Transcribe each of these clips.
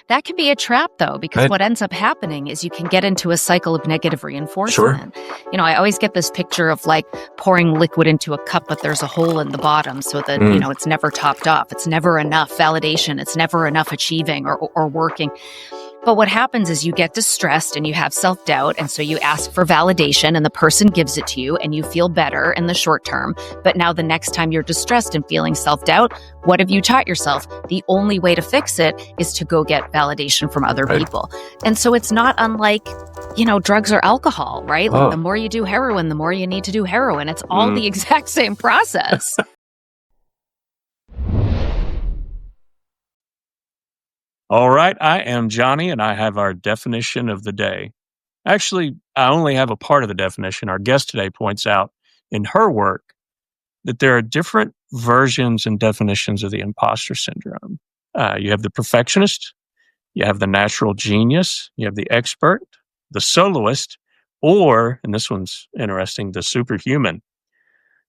That can be a trap, though, because Right. what ends up happening is you can get into a cycle of negative reinforcement. I always get this picture of like pouring liquid into a cup, but there's a hole in the bottom so that, it's never topped off. It's never enough validation. It's never enough achieving or working. But what happens is you get distressed and you have self-doubt. And so you ask for validation and the person gives it to you and you feel better in the short term. But now the next time you're distressed and feeling self-doubt, what have you taught yourself? The only way to fix it is to go get validation from other people. And so it's not unlike, drugs or alcohol, right? Like the more you do heroin, the more you need to do heroin. It's all the exact same process. All right, I am Johnny, and I have our definition of the day. Actually, I only have a part of the definition. Our guest today points out in her work that there are different versions and definitions of the imposter syndrome. You have the perfectionist, you have the natural genius, you have the expert, the soloist, or, and this one's interesting, the superhuman.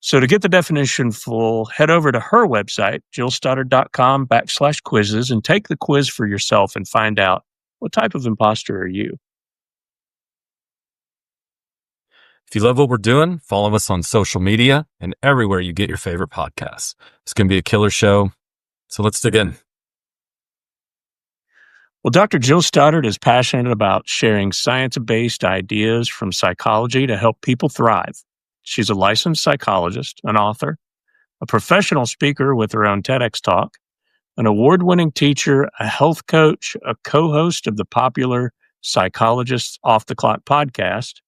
So to get the definition full, head over to her website, jillstoddard.com/quizzes, and take the quiz for yourself and find out what type of imposter are you. If you love what we're doing, follow us on social media and everywhere you get your favorite podcasts. It's going to be a killer show. So let's dig in. Well, Dr. Jill Stoddard is passionate about sharing science-based ideas from psychology to help people thrive. She's a licensed psychologist, an author, a professional speaker with her own TEDx talk, an award-winning teacher, a health coach, a co-host of the popular Psychologist Off the Clock podcast.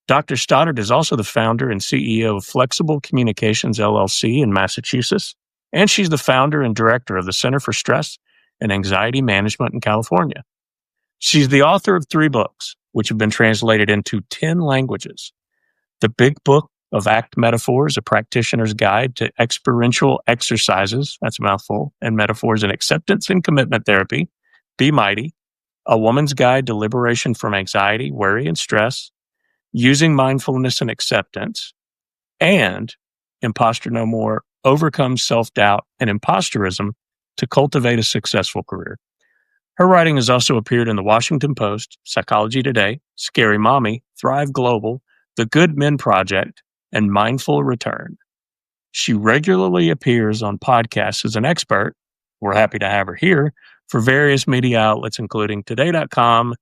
Dr. Stoddard is also the founder and CEO of Flexible Communications LLC in Massachusetts, and she's the founder and director of the Center for Stress and Anxiety Management in California. She's the author of 3 books, which have been translated into 10 languages. The Big Book of Act Metaphors, A Practitioner's Guide to Experiential Exercises, that's a mouthful, and Metaphors in Acceptance and Commitment Therapy, Be Mighty, A Woman's Guide to Liberation from Anxiety, Worry, and Stress, Using Mindfulness and Acceptance, and Imposter No More, Overcome Self-Doubt and Imposterism to Cultivate a Successful Career. Her writing has also appeared in the Washington Post, Psychology Today, Scary Mommy, Thrive Global, The Good Men Project, and Mindful Return. She regularly appears on podcasts as an expert. We're happy to have her here for various media outlets, including Today.com,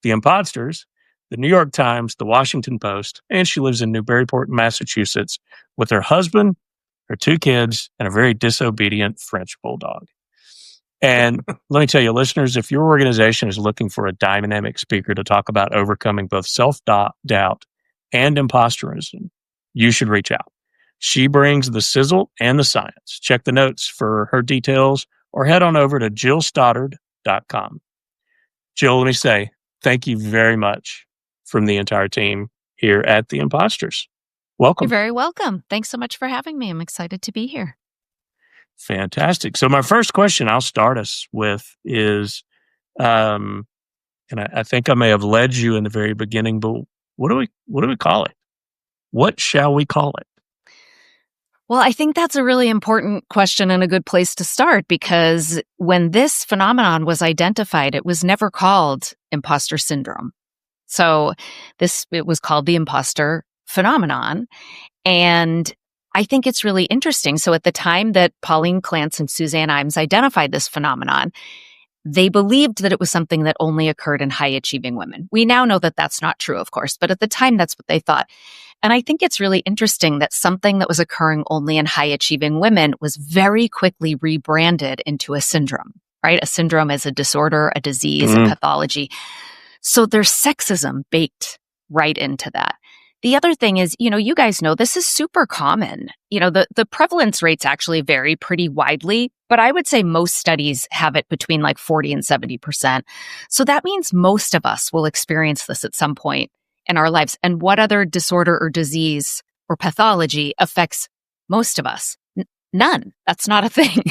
The Impodsters, the New York Times, the Washington Post, and she lives in Newburyport, Massachusetts, with her husband, her 2 kids, and a very disobedient French bulldog. And let me tell you, listeners, if your organization is looking for a dynamic speaker to talk about overcoming both self-doubt and imposterism, you should reach out. She brings the sizzle and the science. Check the notes for her details or head on over to jillstoddard.com. Jill, let me say thank you very much from the entire team here at the Imposters. Welcome. You're very welcome. Thanks so much for having me. I'm excited to be here. Fantastic. So my first question I'll start us with is, and I think I may have led you in the very beginning, but what do we call it? What shall we call it? Well, I think that's a really important question and a good place to start, because when this phenomenon was identified, it was never called imposter syndrome. So it was called the imposter phenomenon. And I think it's really interesting. So at the time that Pauline Clance and Suzanne Imes identified this phenomenon, they believed that it was something that only occurred in high-achieving women. We now know that that's not true, of course, but at the time, that's what they thought. And I think it's really interesting that something that was occurring only in high-achieving women was very quickly rebranded into a syndrome, right? A syndrome is a disorder, a disease, a pathology. So there's sexism baked right into that. The other thing is, you guys know this is super common. The prevalence rates actually vary pretty widely, but I would say most studies have it between like 40 and 70%. So that means most of us will experience this at some point in our lives. And what other disorder or disease or pathology affects most of us? None. That's not a thing,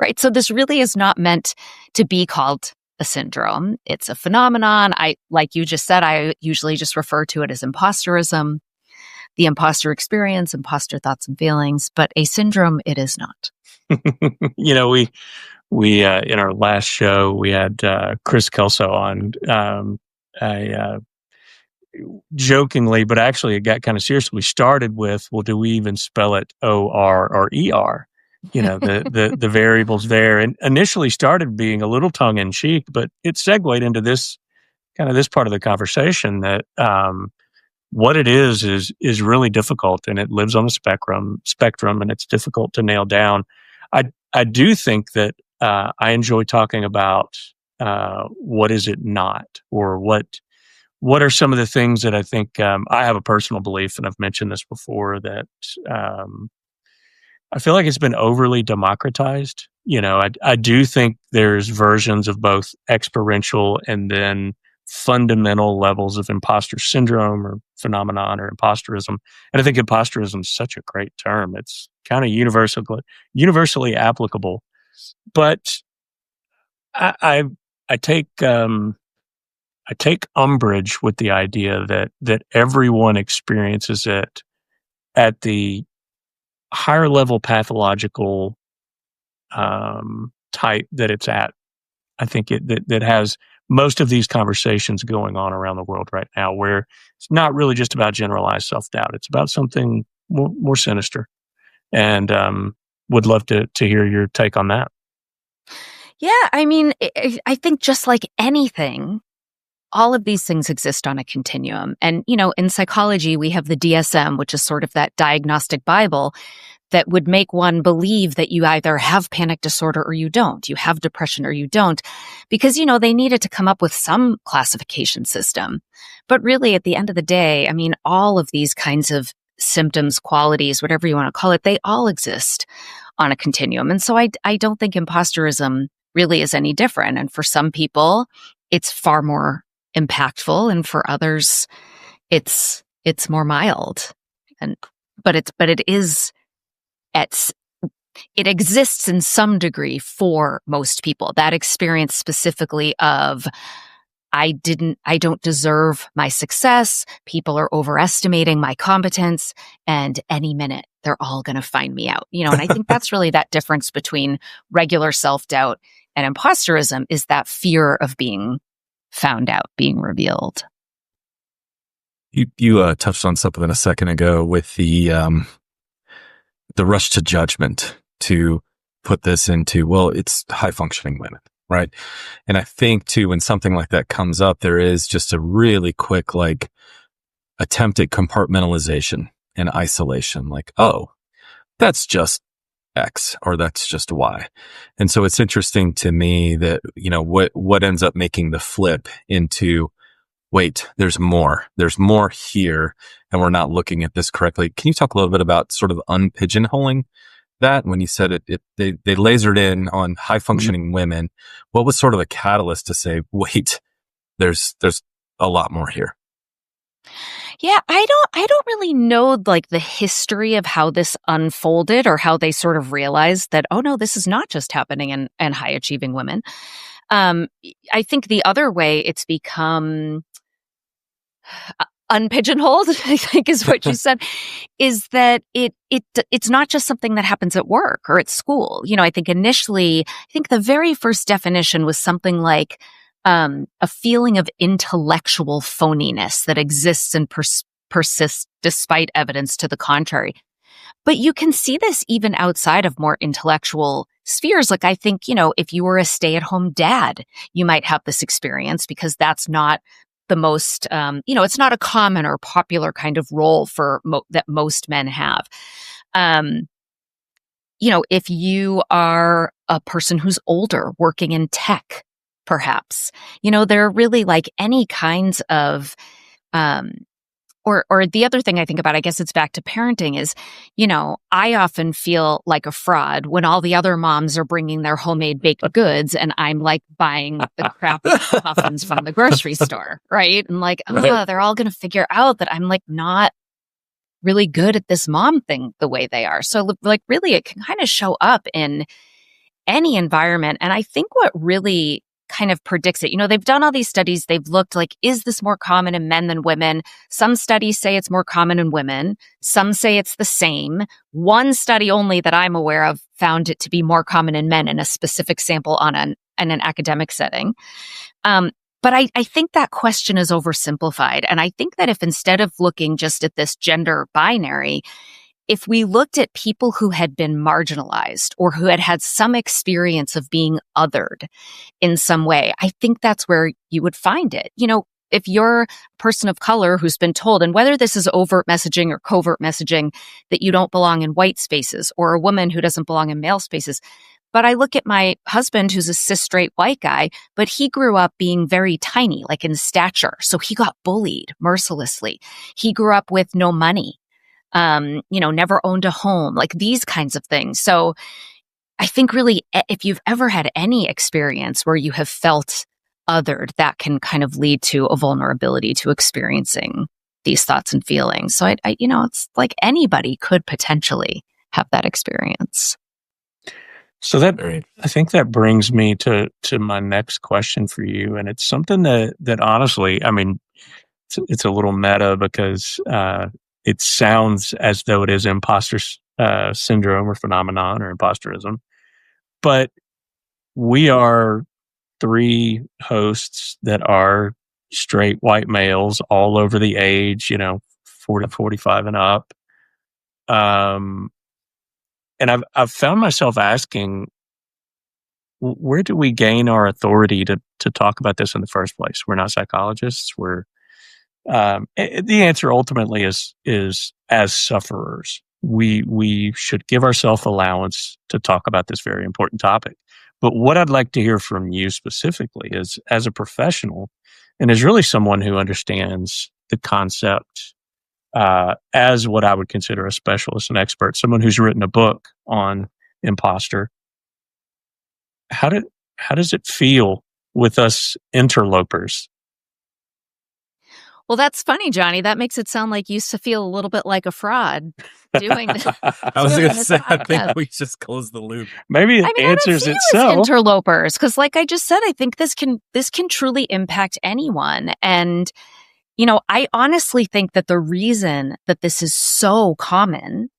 right? So this really is not meant to be called a syndrome. It's a phenomenon. Like you just said, I usually just refer to it as imposterism, the imposter experience, imposter thoughts and feelings, but a syndrome it is not. We We in our last show we had Chris Kelso on. I jokingly, but actually it got kind of serious. We started with, well, do we even spell it OR or ER? The variables there, and initially started being a little tongue in cheek, but it segued into this part of the conversation that what it is really difficult, and it lives on the spectrum, and it's difficult to nail down. I do think that I enjoy talking about what is it not, or what are some of the things that I think I have a personal belief, and I've mentioned this before, that I feel like it's been overly democratized. I do think there's versions of both experiential and then fundamental levels of imposter syndrome or phenomenon or imposterism. And I think imposterism is such a great term. It's kind of universally applicable. But I take umbrage with the idea that everyone experiences it at the higher level pathological type that it's at. I think that has most of these conversations going on around the world right now, where it's not really just about generalized self-doubt. It's about something more sinister. And would love to hear your take on that. Yeah, I mean, I think just like anything, all of these things exist on a continuum. And, in psychology, we have the DSM, which is sort of that diagnostic Bible that would make one believe that you either have panic disorder or you don't, you have depression or you don't, because, they needed to come up with some classification system. But really, at the end of the day, I mean, all of these kinds of symptoms, qualities, whatever you want to call it, they all exist on a continuum. And so I don't think imposterism really is any different. And for some people, it's far more impactful, and for others, it's more mild. But it exists in some degree for most people. That experience specifically of I don't deserve my success. People are overestimating my competence, and any minute they're all going to find me out. And I think that's really that difference between regular self-doubt and imposterism, is that fear of being found out, being revealed. You touched on something a second ago with the rush to judgment, to put this into, well, it's high functioning women, right? And I think too, when something like that comes up, there is just a really quick, attempt at compartmentalization and isolation. Oh, that's just X, or that's just Y. And so it's interesting to me that, what ends up making the flip into, wait, there's more here, and we're not looking at this correctly. Can you talk a little bit about sort of unpigeonholing that? When you said they lasered in on high functioning women, what was sort of a catalyst to say, wait, there's a lot more here? Yeah, I don't really know the history of how this unfolded, or how they sort of realized that, oh no, this is not just happening in high achieving women. I think the other way it's become unpigeonholed, I think is what you said, is that it's not just something that happens at work or at school. I think initially, the very first definition was something like a feeling of intellectual phoniness that exists and persists despite evidence to the contrary. But you can see this even outside of more intellectual spheres. I think, if you were a stay-at-home dad, you might have this experience, because that's not the most, it's not a common or popular kind of role that most men have. If you are a person who's older, working in tech, perhaps, there are really any kinds of, or the other thing I think about, I guess it's back to parenting, is, I often feel like a fraud when all the other moms are bringing their homemade baked goods and I'm buying the crappy muffins from the grocery store, right? And they're all going to figure out that I'm not really good at this mom thing the way they are. So really it can kind of show up in any environment. And I think what really kind of predicts it. They've done all these studies. They've looked like, is this more common in men than women? Some studies say it's more common in women. Some say it's the same. One study only that I'm aware of found it to be more common in men in a specific sample in an academic setting. But I think that question is oversimplified. And I think that if instead of looking just at this gender binary, if we looked at people who had been marginalized or who had had some experience of being othered in some way, I think that's where you would find it. If you're a person of color who's been told, and whether this is overt messaging or covert messaging, that you don't belong in white spaces, or a woman who doesn't belong in male spaces. But I look at my husband, who's a cis straight white guy, but he grew up being very tiny, like in stature. So he got bullied mercilessly. He grew up with no money, never owned a home, like these kinds of things. So I think really, if you've ever had any experience where you have felt othered, that can kind of lead to a vulnerability to experiencing these thoughts and feelings. So it's like anybody could potentially have that experience. So I think that brings me to my next question for you. And it's something that honestly, I mean, it's a little meta because it sounds as though it is imposter syndrome or phenomenon or imposterism. But we are 3 hosts that are straight white males, all over the age, 40, 45 and up. And I've found myself asking, where do we gain our authority to talk about this in the first place? We're not psychologists. The answer ultimately is as sufferers, we should give ourselves allowance to talk about this very important topic. But what I'd like to hear from you specifically is, as a professional, and as really someone who understands the concept as what I would consider a specialist and expert, someone who's written a book on imposter. How does it feel with us interlopers? Well, that's funny, Johnny. That makes it sound like you used to feel a little bit like a fraud doing this. I was going to say, I think we just closed the loop. Maybe it answers itself. Interlopers, because like I just said, I think this can truly impact anyone. And I honestly think that the reason that this is so common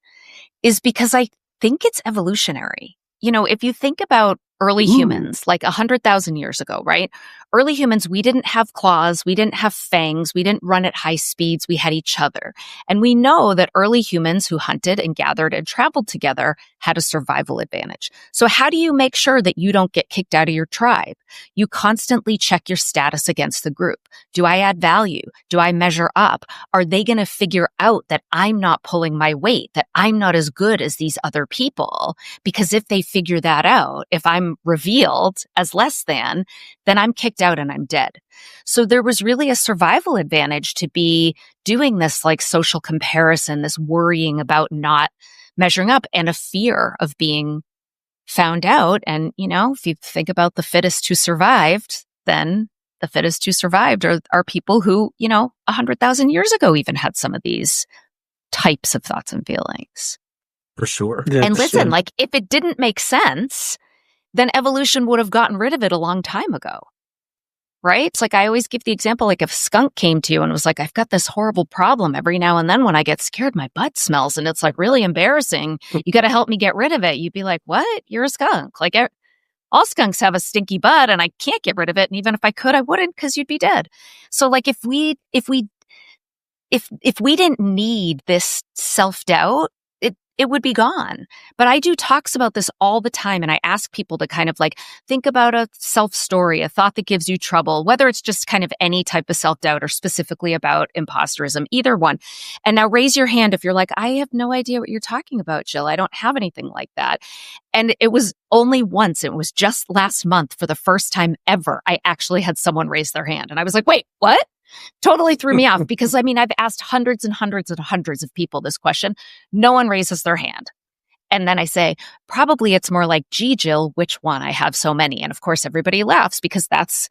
is because I think it's evolutionary. If you think about early humans, like 100,000 years ago, right? Early humans, we didn't have claws, we didn't have fangs, we didn't run at high speeds, we had each other. And we know that early humans who hunted and gathered and traveled together had a survival advantage. So how do you make sure that you don't get kicked out of your tribe? You constantly check your status against the group. Do I add value? Do I measure up? Are they going to figure out that I'm not pulling my weight, that I'm not as good as these other people? Because if they figure that out, if I'm revealed as less than, then I'm kicked out and I'm dead. So there was really a survival advantage to be doing this like social comparison, this worrying about not measuring up, and a fear of being found out. And, if you think about the fittest who survived, then the fittest who survived are people who, 100,000 years ago even had some of these types of thoughts and feelings. For sure. And listen, like if it didn't make sense, then evolution would have gotten rid of it a long time ago. Right? It's like I always give the example, like if a skunk came to you and was like, I've got this horrible problem every now and then when I get scared, my butt smells and it's like really embarrassing. You got to help me get rid of it. You'd be like, what? You're a skunk. Like all skunks have a stinky butt and I can't get rid of it. And even if I could, I wouldn't, because you'd be dead. So like if we didn't need this self-doubt, it would be gone. But I do talks about this all the time. And I ask people to kind of like think about a self-story, a thought that gives you trouble, whether it's just kind of any type of self-doubt or specifically about imposterism, either one. And now raise your hand if you're like, I have no idea what you're talking about, Jill. I don't have anything like that. And it was only once. It was just last month for the first time ever. I actually had someone raise their hand. And I was like, wait, what? Totally threw me off because I've asked hundreds and hundreds and hundreds of people this question. No one raises their hand. And then I say, probably it's more like, gee, Jill, which one? I have so many. And of course, everybody laughs because that's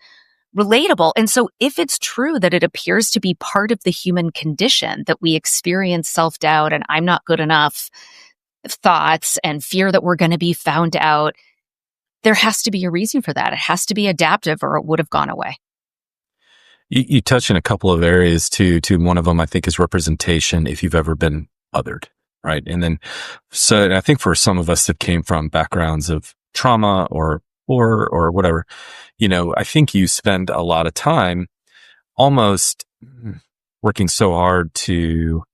relatable. And so if it's true that it appears to be part of the human condition that we experience self-doubt and I'm not good enough thoughts and fear that we're going to be found out, there has to be a reason for that. It has to be adaptive or it would have gone away. You touch in a couple of areas too. One of them, I think, is representation. If you've ever been othered, right? And then, so I think for some of us that came from backgrounds of trauma or whatever, I think you spend a lot of time almost working so hard to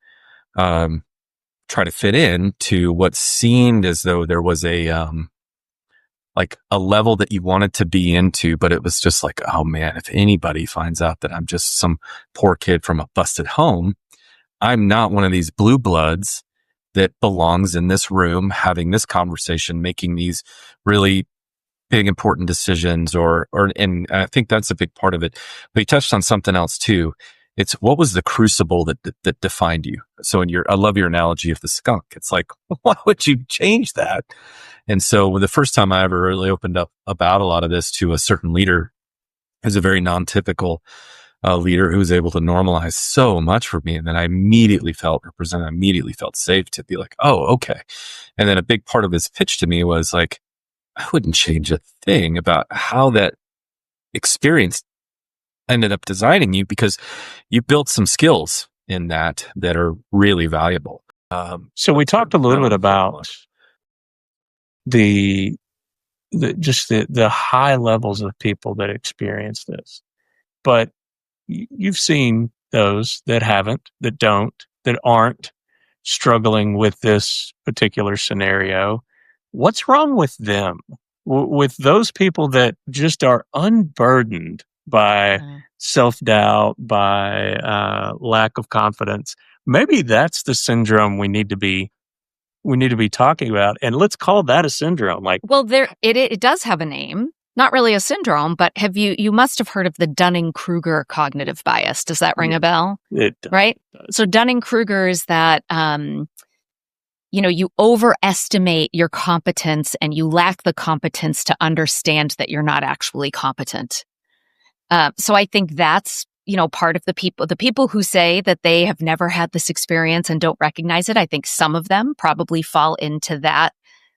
try to fit in to what seemed as though there was a level that you wanted to be into, but it was just like, oh man, if anybody finds out that I'm just some poor kid from a busted home, I'm not one of these blue bloods that belongs in this room, having this conversation, making these really big, important decisions and I think that's a big part of it. But you touched on something else too. It's what was the crucible that defined you? So I love your analogy of the skunk. It's like, why would you change that? And so the first time I ever really opened up about a lot of this to a certain leader, who's a very non-typical leader who was able to normalize so much for me. And then I immediately felt represented, I immediately felt safe to be like, oh, okay. And then a big part of his pitch to me was like, I wouldn't change a thing about how that experience ended up designing you, because you built some skills in that are really valuable. So we talked a little bit about the high levels of people that experience this, but you've seen those that haven't, that aren't struggling with this particular scenario. What's wrong with them? With those people that just are unburdened by self-doubt, by lack of confidence. Maybe that's the syndrome we need to be talking about, and let's call that a syndrome. Well, it does have a name, not really a syndrome, but you must have heard of the Dunning-Kruger cognitive bias. Does that ring a bell? It does. Right? So Dunning-Kruger is that you overestimate your competence and you lack the competence to understand that you're not actually competent. So I think that's, part of the people who say that they have never had this experience and don't recognize it. I think some of them probably fall into that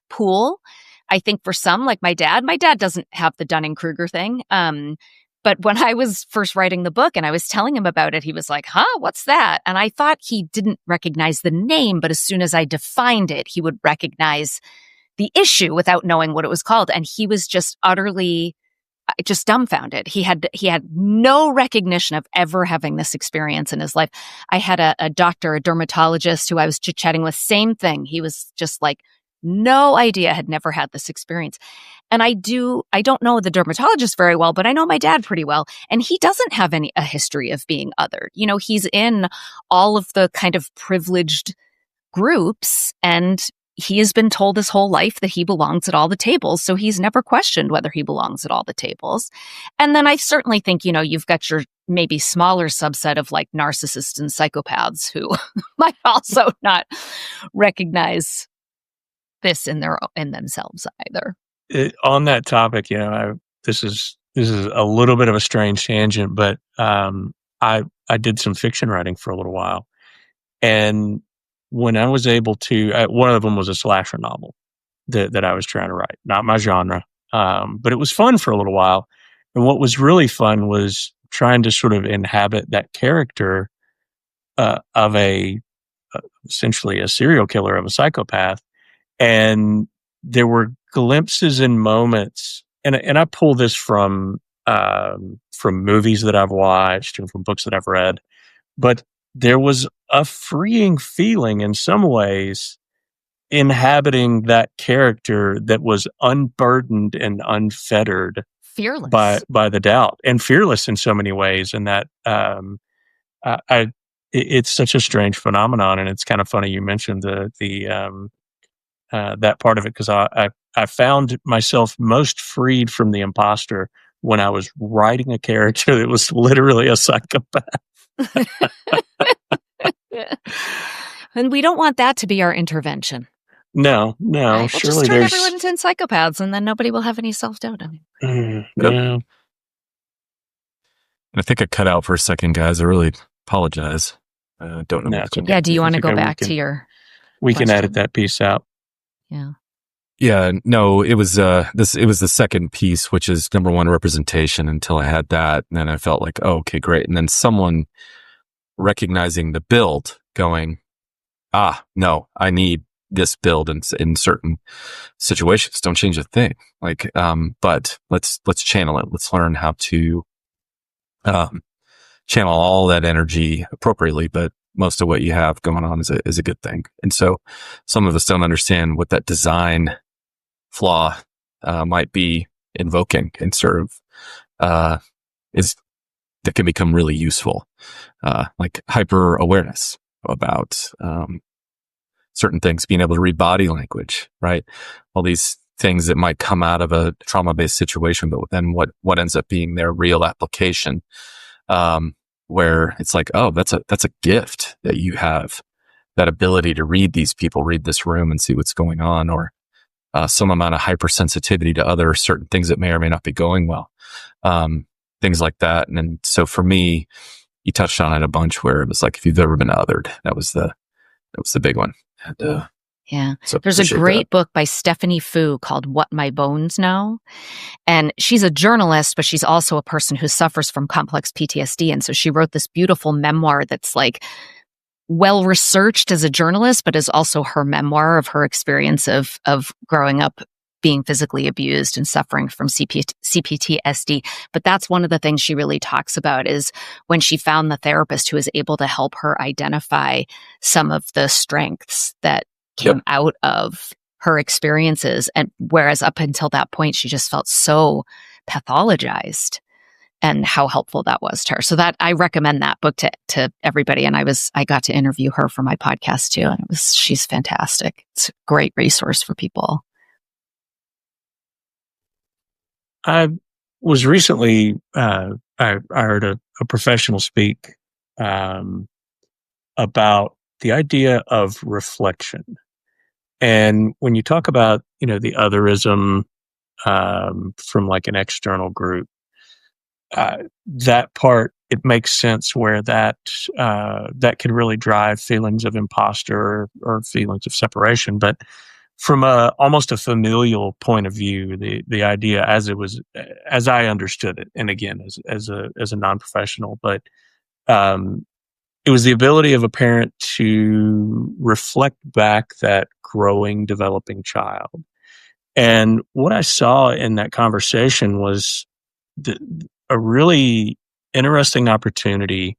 pool. I think for some, like my dad doesn't have the Dunning-Kruger thing. But when I was first writing the book and I was telling him about it, he was like, huh, what's that? And I thought he didn't recognize the name, but as soon as I defined it, he would recognize the issue without knowing what it was called. And he was just utterly just dumbfounded. He had no recognition of ever having this experience in his life. I had a doctor, a dermatologist who I was chit-chatting with, same thing. He was just like, no idea, had never had this experience. And I don't know the dermatologist very well, but I know my dad pretty well. And he doesn't have a history of being othered. He's in all of the kind of privileged groups, and he has been told his whole life that he belongs at all the tables. So he's never questioned whether he belongs at all the tables. And then I certainly think, you've got your maybe smaller subset of like narcissists and psychopaths who might also not recognize this in themselves either. On that topic, this is a little bit of a strange tangent, but I did some fiction writing for a little while, and when I was able to, one of them was a slasher novel that I was trying to write, not my genre, but it was fun for a little while. And what was really fun was trying to sort of inhabit that character of essentially a serial killer, of a psychopath. And there were glimpses and moments, and I pull this from movies that I've watched and from books that I've read, but there was a freeing feeling in some ways inhabiting that character that was unburdened and unfettered, fearless by the doubt, and fearless in so many ways. And that it's such a strange phenomenon, and it's kind of funny you mentioned that part of it, because I found myself most freed from the imposter when I was writing a character that was literally a psychopath. And we don't want that to be our intervention. No. Right? Surely we'll just turn there's everyone into psychopaths, and then nobody will have any self-doubt anymore. Yeah. I think I cut out for a second, guys. I really apologize. Don't know. Yeah. Do you want to go back to your? We question? can edit that piece out. Yeah. Yeah, no, it was it was the second piece, which is number one, representation. Until I had that, and then I felt like, oh, okay, great. And then someone recognizing the build, going, no, I need this build in certain situations. Don't change a thing. Like, but let's channel it. Let's learn how to channel all that energy appropriately. But most of what you have going on is a good thing. And so some of us don't understand what that design flaw might be invoking, and sort of is that can become really useful, like hyper awareness about certain things, being able to read body language, right? All these things that might come out of a trauma-based situation, but then what ends up being their real application, where it's like, oh, that's a gift that you have, that ability to read these people, read this room and see what's going on, or some amount of hypersensitivity to other certain things that may or may not be going well. Things like that. And so for me, you touched on it a bunch, where it was like, if you've ever been othered, that was the big one. And, yeah. So there's a great book by Stephanie Fu called What My Bones Know. And she's a journalist, but she's also a person who suffers from complex PTSD. And so she wrote this beautiful memoir that's like well researched as a journalist, but is also her memoir of her experience of growing up being physically abused and suffering from CPTSD. But that's one of the things she really talks about, is when she found the therapist who was able to help her identify some of the strengths that came out of her experiences. And whereas up until that point, she just felt so pathologized, and how helpful that was to her. So that I recommend that book to everybody. And I got to interview her for my podcast too. And she's fantastic. It's a great resource for people. I was recently, I heard a professional speak about the idea of reflection. And when you talk about, the otherism from like an external group, that part, it makes sense, where that can really drive feelings of imposter or feelings of separation. But from almost a familial point of view, the idea as I understood it, and again, as a non-professional, but it was the ability of a parent to reflect back that growing, developing child. And what I saw in that conversation was a really interesting opportunity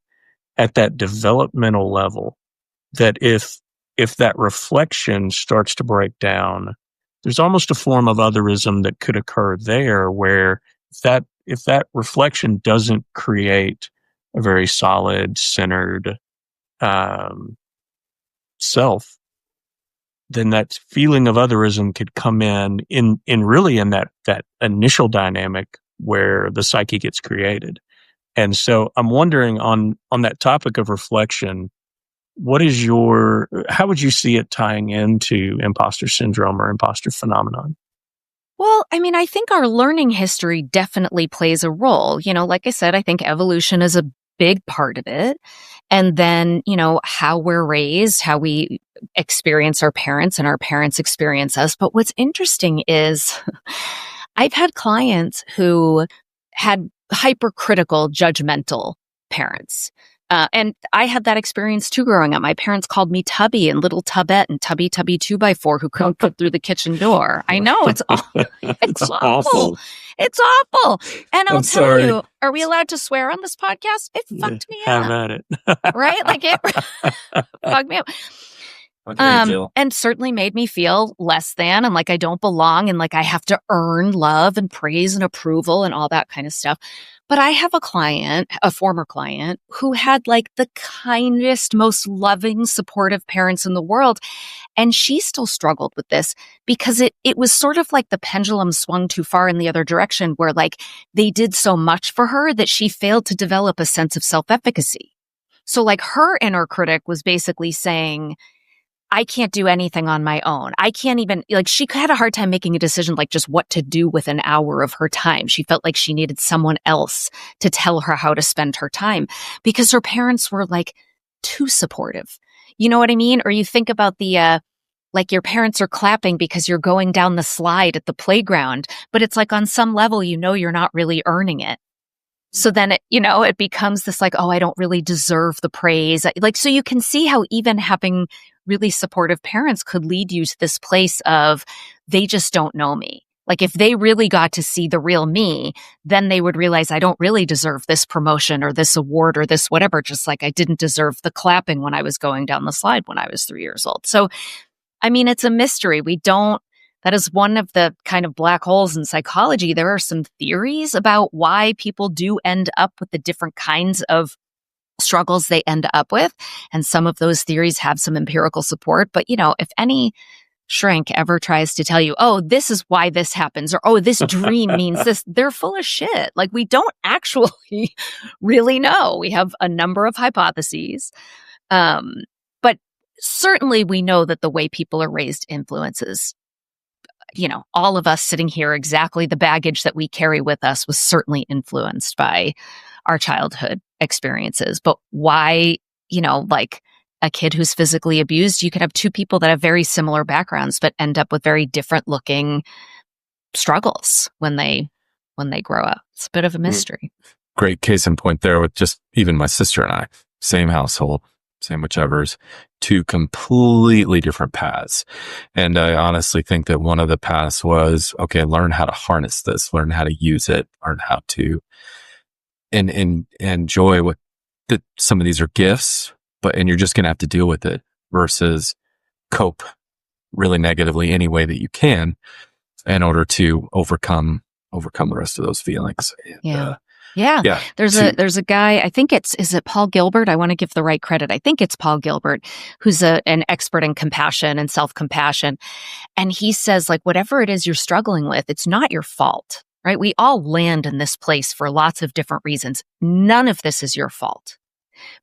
at that developmental level, that if that reflection starts to break down, there's almost a form of otherism that could occur there, where if that reflection doesn't create a very solid, centered self, then that feeling of otherism could come in really in that initial dynamic where the psyche gets created. And so I'm wondering, on that topic of reflection, how would you see it tying into imposter syndrome or imposter phenomenon? Well, I mean, I think our learning history definitely plays a role. Like I said, I think evolution is a big part of it. And then, how we're raised, how we experience our parents, and our parents experience us. But what's interesting is I've had clients who had hypercritical, judgmental parents. And I had that experience too growing up. My parents called me Tubby and Little Tubbette and Tubby 2x4 who couldn't fit through the kitchen door. I know, it's awful. It's awful. It's awful. And I'll tell you, are we allowed to swear on this podcast? It fucked me up. Have at it. Right? Like it fucked me up. Okay, and certainly made me feel less than, and like I don't belong, and like I have to earn love and praise and approval and all that kind of stuff. But I have a former client, who had like the kindest, most loving, supportive parents in the world. And she still struggled with this, because it was sort of like the pendulum swung too far in the other direction, where like they did so much for her that she failed to develop a sense of self-efficacy. So like her inner critic was basically saying, I can't do anything on my own. I can't even, like, she had a hard time making a decision, like just what to do with an hour of her time. She felt like she needed someone else to tell her how to spend her time, because her parents were like too supportive. You know what I mean? Or you think about the like your parents are clapping because you're going down the slide at the playground, but it's like on some level, you're not really earning it. So then it becomes this like, oh, I don't really deserve the praise. Like, so you can see how even having really supportive parents could lead you to this place of they just don't know me. Like if they really got to see the real me, then they would realize I don't really deserve this promotion or this award or this whatever, just like I didn't deserve the clapping when I was going down the slide when I was 3 years old. So, I mean, it's a mystery. That is one of the kind of black holes in psychology. There are some theories about why people do end up with the different kinds of struggles they end up with. And some of those theories have some empirical support. But, if any shrink ever tries to tell you, oh, this is why this happens, or, oh, this dream means this, they're full of shit. Like we don't actually really know. We have a number of hypotheses. But certainly we know that the way people are raised influences, all of us sitting here, exactly the baggage that we carry with us was certainly influenced by our childhood experiences. But why, like a kid who's physically abused, you could have two people that have very similar backgrounds, but end up with very different looking struggles when they grow up. It's a bit of a mystery. Great case in point there with just even my sister and I, same household, same whichever's, two completely different paths. And I honestly think that one of the paths was, okay, learn how to harness this, learn how to use it, learn how to and enjoy what some of these are gifts, and you're just going to have to deal with it versus cope really negatively any way that you can in order to overcome the rest of those feelings. And, yeah. There's a guy, I think is it Paul Gilbert? I want to give the right credit. I think it's Paul Gilbert, who's an expert in compassion and self-compassion. And he says, like, whatever it is you're struggling with, it's not your fault, right? We all land in this place for lots of different reasons. None of this is your fault,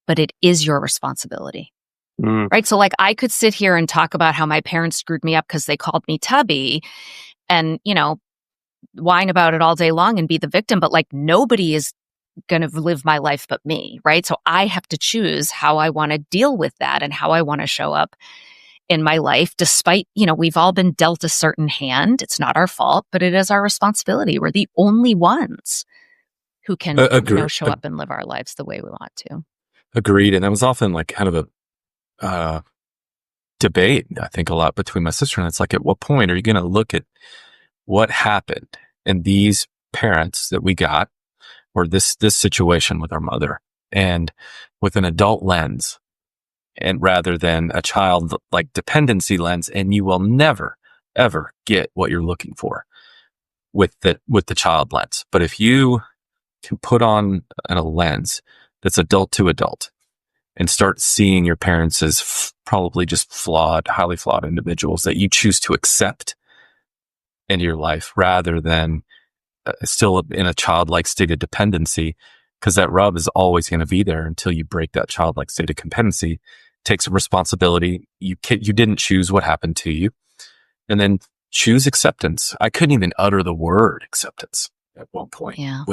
but it is your responsibility. Right? So like I could sit here and talk about how my parents screwed me up because they called me Tubby and, whine about it all day long and be the victim, but like nobody is going to live my life but me, right? So I have to choose how I want to deal with that and how I want to show up in my life, despite, we've all been dealt a certain hand. It's not our fault, but it is our responsibility. We're the only ones who can show up and live our lives the way we want to. Agreed. And that was often like kind of a debate, I think, a lot between my sister and I. It's like, at what point are you going to look at what happened in these parents that we got, or this situation with our mother, and with an adult lens, and rather than a child like dependency lens, and you will never ever get what you're looking for with the child lens. But if you can put on a lens that's adult to adult and start seeing your parents as probably just highly flawed individuals that you choose to accept into your life rather than still in a childlike state of dependency, because that rub is always going to be there until you break that childlike state of dependency. Takes a responsibility. You didn't choose what happened to you, and then choose acceptance. I couldn't even utter the word acceptance at one point. Yeah.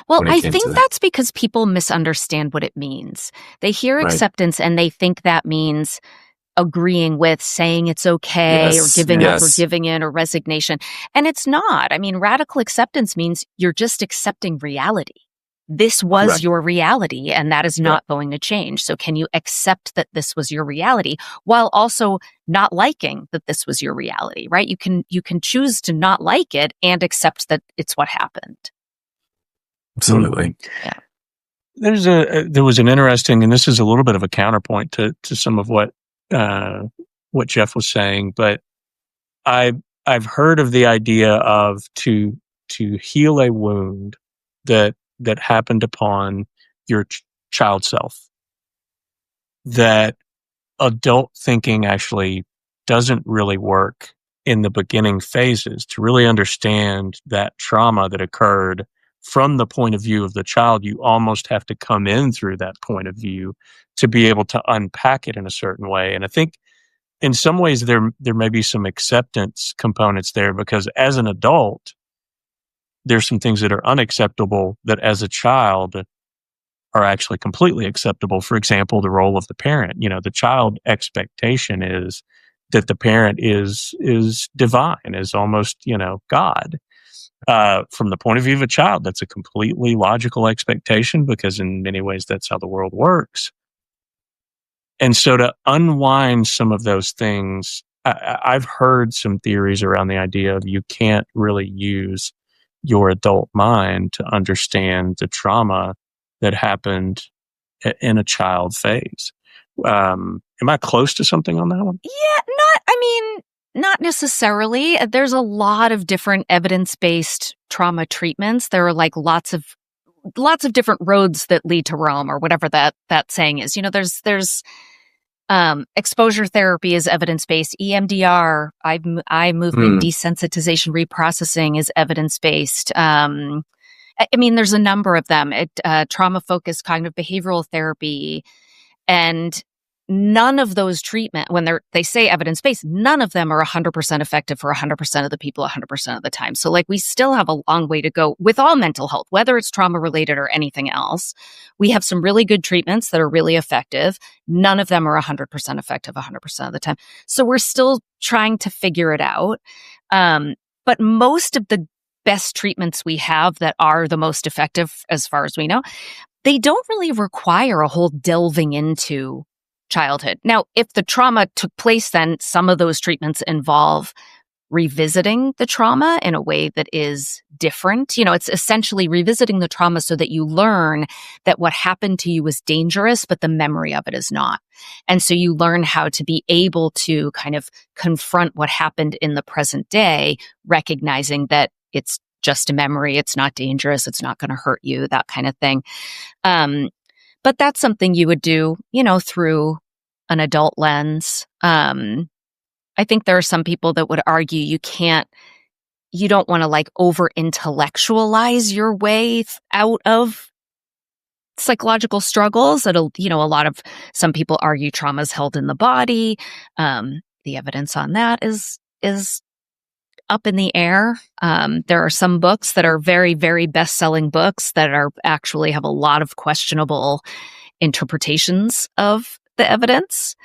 I think that's because people misunderstand what it means. They hear acceptance and they think that means agreeing with, saying it's okay, or giving up or giving in, or resignation. And it's not. I mean, radical acceptance means you're just accepting reality. This was your reality, and that is not going to change. So can you accept that this was your reality while also not liking that this was your reality, right? You can choose to not like it and accept that it's what happened. Absolutely. Yeah. There was an interesting, and this is a little bit of a counterpoint to some of what Jeff was saying, but I've heard of the idea of to heal a wound that happened upon your child self, that adult thinking actually doesn't really work in the beginning phases. To really understand that trauma that occurred from the point of view of the child, you almost have to come in through that point of view to be able to unpack it in a certain way. And I think in some ways there may be some acceptance components there, because as an adult, there's some things that are unacceptable that as a child are actually completely acceptable. For example, the role of the parent. The child expectation is that the parent is divine, is almost, God. From the point of view of a child, that's a completely logical expectation because in many ways that's how the world works. And so to unwind some of those things, I've heard some theories around the idea of you can't really use your adult mind to understand the trauma that happened in a child phase. Am I close to something on that one? Yeah, not necessarily. There's a lot of different evidence-based trauma treatments. There are like lots of different roads that lead to Rome, or whatever that saying is. There's exposure therapy is evidence-based. EMDR, eye movement desensitization reprocessing is evidence-based. There's a number of them. Trauma-focused cognitive behavioral therapy, and none of those treatment, when they say evidence-based, none of them are 100% effective for 100% of the people 100% of the time. So we still have a long way to go with all mental health, whether it's trauma-related or anything else. We have some really good treatments that are really effective. None of them are 100% effective 100% of the time. So we're still trying to figure it out. But most of the best treatments we have that are the most effective, as far as we know, they don't really require a whole delving into childhood. Now, if the trauma took place, then some of those treatments involve revisiting the trauma in a way that is different. It's essentially revisiting the trauma so that you learn that what happened to you was dangerous, but the memory of it is not. And so you learn how to be able to kind of confront what happened in the present day, recognizing that it's just a memory, it's not dangerous, it's not going to hurt you, that kind of thing. But that's something you would do, through an adult lens. I think there are some people that would argue you don't want to over intellectualize your way out of psychological struggles. Some people argue trauma is held in the body. The evidence on that is up in the air. There are some books that are very, very best-selling books that are actually have a lot of questionable interpretations of the evidence.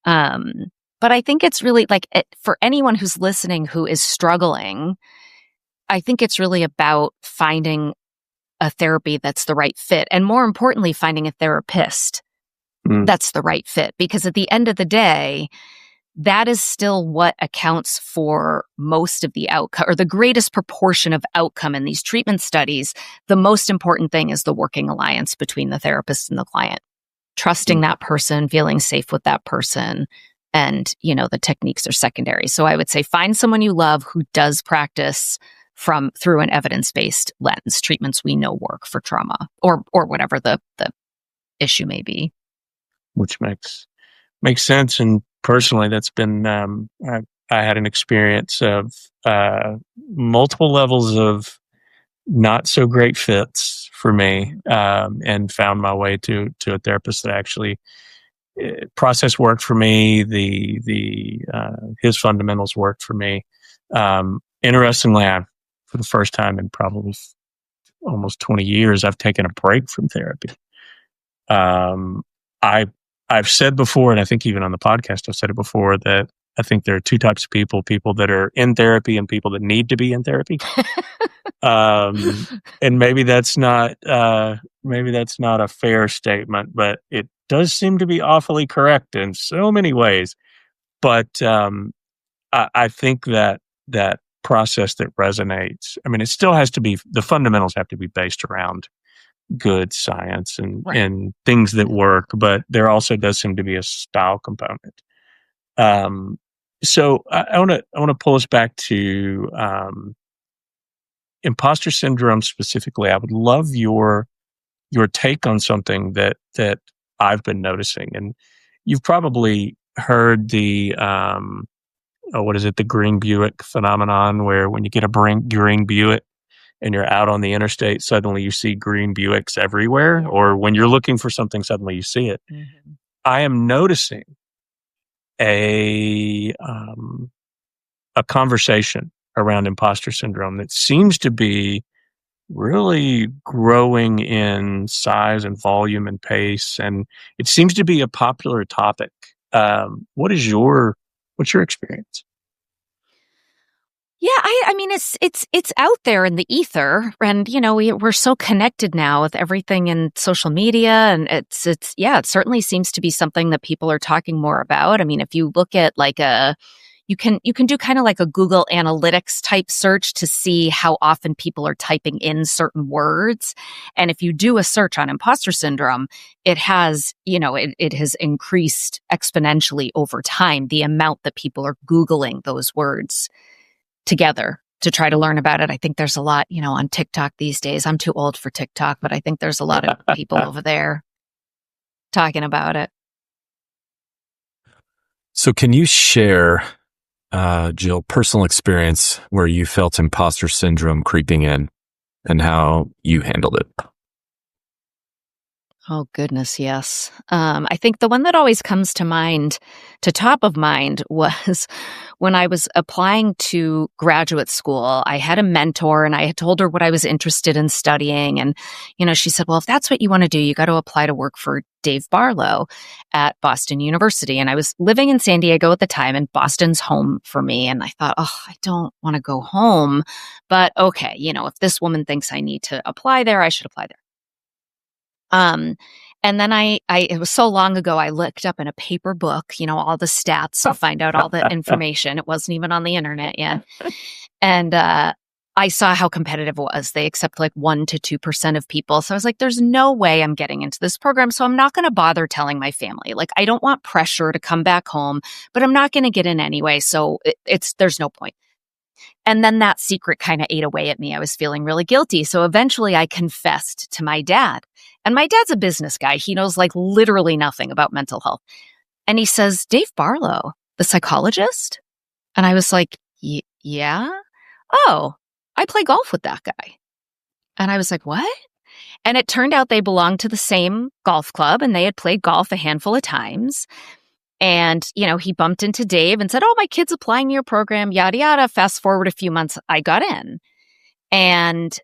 But I think it's really for anyone who's listening who is struggling, I think it's really about finding a therapy that's the right fit. And more importantly, finding a therapist that's the right fit. Because at the end of the day, that is still what accounts for most of the outcome, or the greatest proportion of outcome in these treatment studies. The most important thing is the working alliance between the therapist and the client. Trusting that person, feeling safe with that person, and, the techniques are secondary. So I would say find someone you love who does practice through an evidence-based lens, treatments we know work for trauma or whatever the issue may be. Which makes sense. And personally, that's been, I had an experience of multiple levels of not so great fits for me, and found my way to a therapist that actually process worked for me. His fundamentals worked for me. Interestingly, for the first time in probably almost 20 years, I've taken a break from therapy. I've said before, and I think even on the podcast I've said it before, that I think there are two types of people that are in therapy and people that need to be in therapy. And maybe that's not a fair statement, but it does seem to be awfully correct in so many ways. But I think that process that resonates, it still has to be, the fundamentals have to be based around good science and things that work, but there also does seem to be a style component. So I want to pull us back to imposter syndrome specifically. I would love your take on something that I've been noticing, and you've probably heard the the green Buick phenomenon, where when you get a green Buick and you're out on the interstate, suddenly you see green Buicks everywhere, or when you're looking for something, suddenly you see it. Mm-hmm. I am noticing a conversation around imposter syndrome that seems to be really growing in size and volume and pace, and it seems to be a popular topic. What is your What's your experience? Yeah, I mean, it's out there in the ether, and we're so connected now with everything in social media, and it certainly seems to be something that people are talking more about. I mean, if you look at you can do kind of like a Google Analytics type search to see how often people are typing in certain words, and if you do a search on imposter syndrome, it has it has increased exponentially over time, the amount that people are Googling those words together to try to learn about it. I think there's a lot, on TikTok these days. I'm too old for TikTok, but I think there's a lot of people over there talking about it. So can you share, Jill, personal experience where you felt imposter syndrome creeping in and how you handled it? Oh, goodness, yes. I think the one that always comes to top of mind was when I was applying to graduate school. I had a mentor and I had told her what I was interested in studying. And, she said, well, if that's what you want to do, you got to apply to work for Dave Barlow at Boston University. And I was living in San Diego at the time, and Boston's home for me. And I thought, I don't want to go home. But okay, if this woman thinks I need to apply there, I should apply there. And then it was so long ago, I looked up in a paper book, all the stats to find out all the information. It wasn't even on the internet yet. And, I saw how competitive it was. They accept like 1% to 2% of people. So I was like, there's no way I'm getting into this program. So I'm not going to bother telling my family. Like, I don't want pressure to come back home, but I'm not going to get in anyway. So there's no point. And then that secret kind of ate away at me. I was feeling really guilty. So eventually I confessed to my dad. And my dad's a business guy. He knows like literally nothing about mental health. And he says, Dave Barlow, the psychologist? And I was like, yeah? Oh, I play golf with that guy. And I was like, what? And it turned out they belonged to the same golf club, and they had played golf a handful of times. And, he bumped into Dave and said, oh, my kid's applying to your program, yada, yada. Fast forward a few months, I got in. And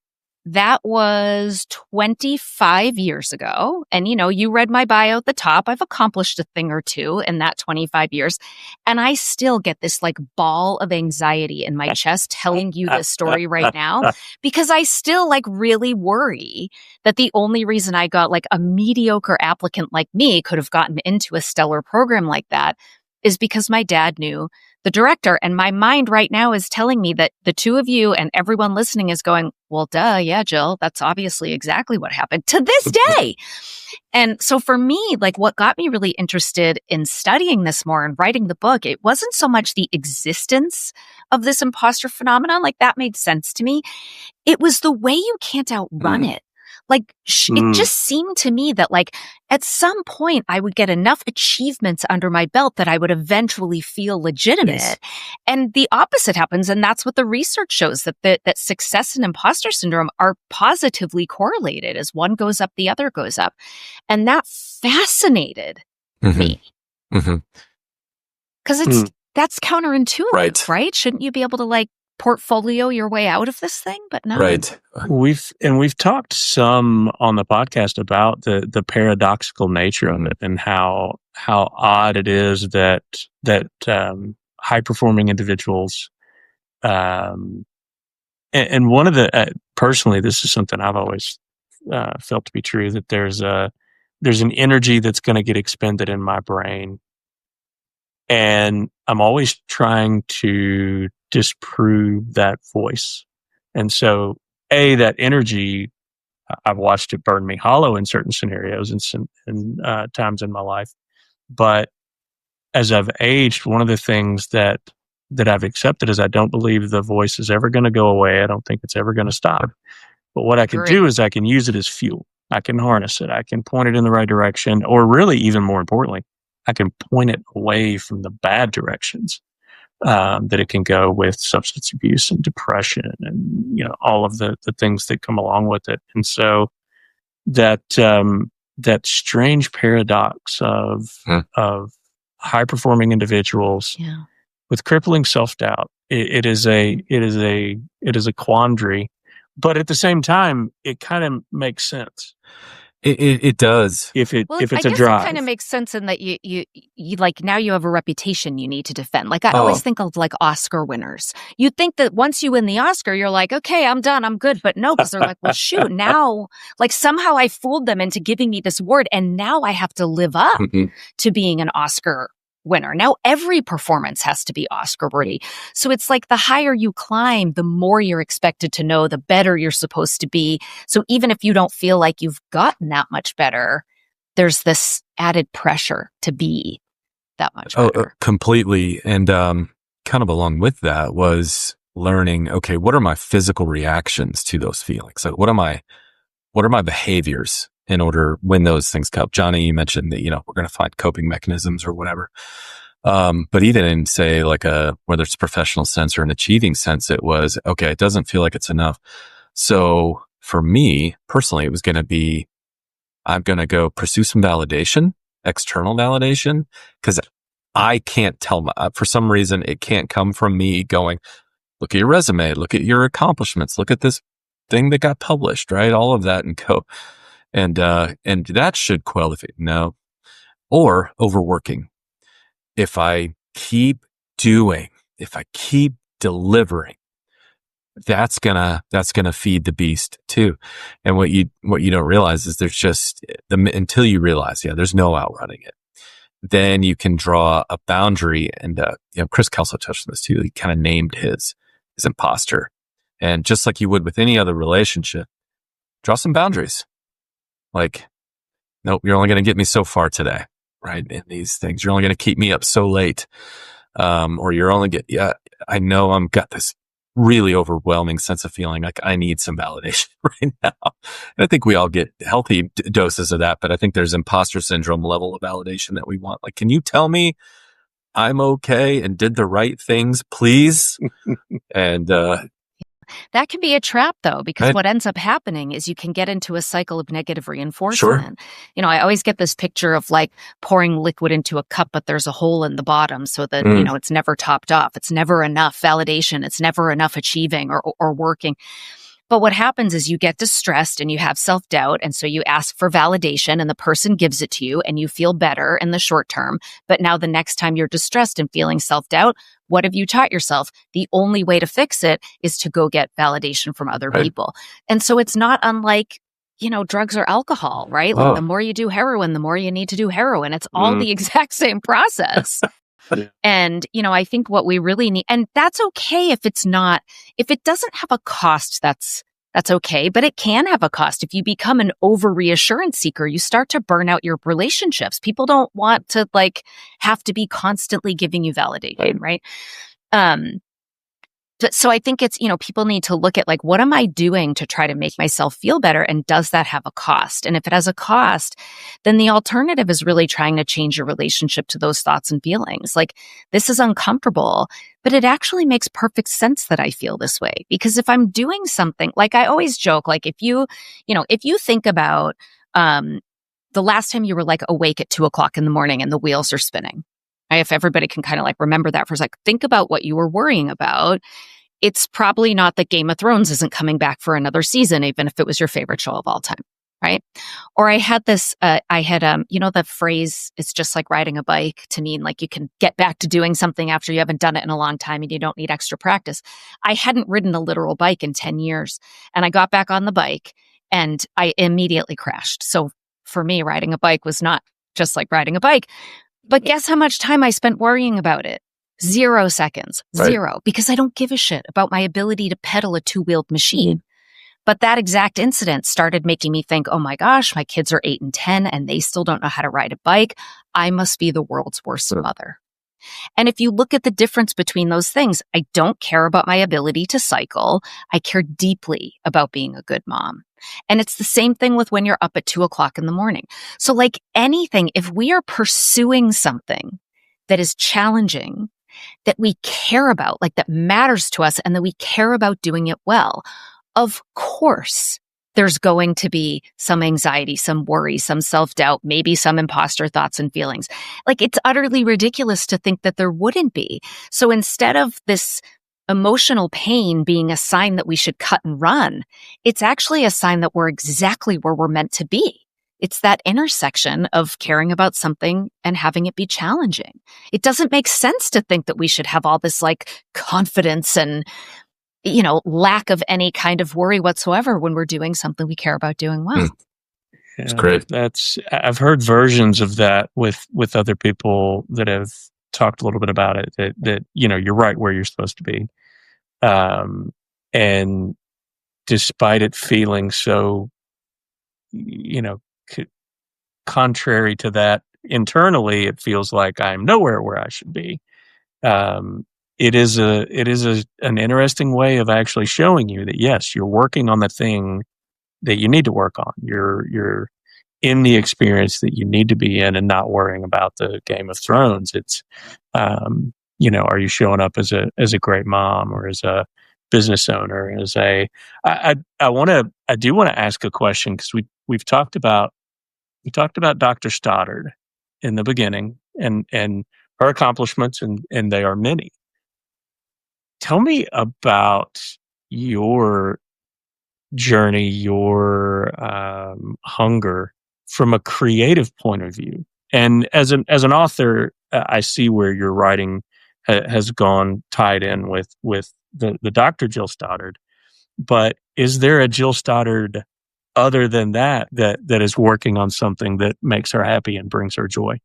that was 25 years ago. And, you read my bio at the top. I've accomplished a thing or two in that 25 years. And I still get this like ball of anxiety in my chest telling you this story right now, because I still like really worry that the only reason I got like a mediocre applicant like me could have gotten into a stellar program like that is because my dad knew the director. And my mind right now is telling me that the two of you and everyone listening is going, well, duh, yeah, Jill, that's obviously exactly what happened to this day. And so for me, like what got me really interested in studying this more and writing the book, it wasn't so much the existence of this imposter phenomenon, like that made sense to me. It was the way you can't outrun it. Like, it just seemed to me that, like, at some point I would get enough achievements under my belt that I would eventually feel legitimate. Yes. And the opposite happens. And that's what the research shows, that success and imposter syndrome are positively correlated. As one goes up, the other goes up. And that fascinated me. Because that's counterintuitive, right? Shouldn't you be able to, like, portfolio your way out of this thing? But no. Right. We've talked some on the podcast about the paradoxical nature of it and how odd it is that high performing individuals and one of the personally, this is something I've always felt to be true, that there's an energy that's going to get expended in my brain, and I'm always trying to disprove that voice. And so, that energy, I've watched it burn me hollow in certain scenarios and times in my life. But as I've aged, one of the things that I've accepted is I don't believe the voice is ever going to go away. I don't think it's ever going to stop. But what I can do is I can use it as fuel. I can harness it. I can point it in the right direction, or really, even more importantly, I can point it away from the bad directions that it can go with substance abuse and depression and, all of the things that come along with it. And so that strange paradox of high performing individuals with crippling self-doubt, it is a quandary, but at the same time, it kind of makes sense. It does. if Well, it's I a guess it drive. kind of makes sense in that you like now you have a reputation you need to defend. Like I Oh. always think of like Oscar winners. You'd think that once you win the Oscar, you're like, okay, I'm done, I'm good. But no, because they're like, well, shoot, now like somehow I fooled them into giving me this award, and now I have to live up Mhm. to being an Oscar winner. Now every performance has to be Oscar worthy. So it's like the higher you climb, the more you're expected to know, the better you're supposed to be. So even if you don't feel like you've gotten that much better, there's this added pressure to be that much better. Completely. And kind of along with that was learning, okay, what are my physical reactions to those feelings? Like what are my behaviors in order when those things come up? Johnny, you mentioned that, we're going to find coping mechanisms or whatever. But even in say like whether it's a professional sense or an achieving sense, it was, okay, it doesn't feel like it's enough. So for me personally, it was going to be, I'm going to go pursue some validation, external validation, because I can't tell for some reason, it can't come from me going, look at your resume, look at your accomplishments, look at this thing that got published, right? All of that and go. And that should quell the fear. No. Or overworking. If I keep doing, if I keep delivering, that's gonna feed the beast too. And what you don't realize is there's just until you realize, there's no outrunning it. Then you can draw a boundary. And, Chris Kelso touched on this too. He kind of named his imposter. And just like you would with any other relationship, draw some boundaries. Like, nope, you're only going to get me so far today, right? In these things, you're only going to keep me up so late. Or you're only I know I'm got this really overwhelming sense of feeling like I need some validation right now. And I think we all get healthy doses of that, but I think there's imposter syndrome level of validation that we want. Like, can you tell me I'm okay and did the right things, please? And, that can be a trap though, because Right. what ends up happening is you can get into a cycle of negative reinforcement. Sure. I always get this picture of like pouring liquid into a cup, but there's a hole in the bottom so that, it's never topped off. It's never enough validation. It's never enough achieving or working. But what happens is you get distressed and you have self-doubt. And so you ask for validation and the person gives it to you and you feel better in the short term. But now the next time you're distressed and feeling self-doubt, what have you taught yourself? The only way to fix it is to go get validation from other people. And so it's not unlike, drugs or alcohol, right? Like the more you do heroin, the more you need to do heroin. It's all the exact same process. And, I think what we really need, and that's okay if it doesn't have a cost, that's okay, but it can have a cost. If you become an over reassurance seeker, you start to burn out your relationships. People don't want to have to be constantly giving you validation, right? So I think it's, people need to look at what am I doing to try to make myself feel better? And does that have a cost? And if it has a cost, then the alternative is really trying to change your relationship to those thoughts and feelings. Like, this is uncomfortable, but it actually makes perfect sense that I feel this way. Because if I'm doing something, like I always joke, if you think about, the last time you were awake at 2:00 in the morning and the wheels are spinning. If everybody can kind of remember that for a sec, think about what you were worrying about. It's probably not that Game of Thrones isn't coming back for another season, even if it was your favorite show of all time, right? Or I had this, the phrase, it's just like riding a bike, to mean you can get back to doing something after you haven't done it in a long time and you don't need extra practice. I hadn't ridden a literal bike in 10 years and I got back on the bike and I immediately crashed. So for me, riding a bike was not just like riding a bike. But guess how much time I spent worrying about it? 0 seconds. Right. 0. Because I don't give a shit about my ability to pedal a 2-wheeled machine. But that exact incident started making me think, oh my gosh, my kids are 8 and 10 and they still don't know how to ride a bike. I must be the world's worst mother. And if you look at the difference between those things, I don't care about my ability to cycle. I care deeply about being a good mom. And it's the same thing with when you're up at 2:00 in the morning. So anything, if we are pursuing something that is challenging, that we care about, that matters to us and that we care about doing it well, of course, there's going to be some anxiety, some worry, some self-doubt, maybe some imposter thoughts and feelings. It's utterly ridiculous to think that there wouldn't be. So instead of this emotional pain being a sign that we should cut and run, it's actually a sign that we're exactly where we're meant to be. It's that intersection of caring about something and having it be challenging. It doesn't make sense to think that we should have all this like confidence and, lack of any kind of worry whatsoever when we're doing something we care about doing well. It's great. I've heard versions of that with other people that have talked a little bit about it, that you're right where you're supposed to be. And despite it feeling so, contrary to that internally, it feels like I'm nowhere where I should be. It is an interesting way of actually showing you that, yes, you're working on the thing that you need to work on. You're in the experience that you need to be in and not worrying about the Game of Thrones. It's, are you showing up as a great mom or as a business owner? I do want to ask a question, because we talked about Dr. Stoddard in the beginning and her accomplishments, and they are many. Tell me about your journey, your hunger from a creative point of view. And as an author, I see where your writing has gone tied in with the Dr. Jill Stoddard. But is there a Jill Stoddard other than that is working on something that makes her happy and brings her joy?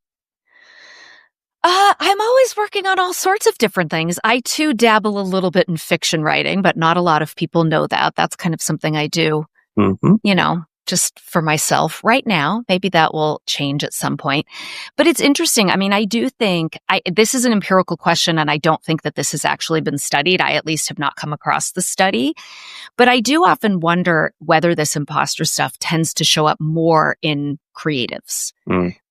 I'm always working on all sorts of different things. I too dabble a little bit in fiction writing, but not a lot of people know that. That's kind of something I do, just for myself right now. Maybe that will change at some point. But it's interesting. I mean, I do think this is an empirical question, and I don't think that this has actually been studied. I at least have not come across the study. But I do often wonder whether this imposter stuff tends to show up more in creatives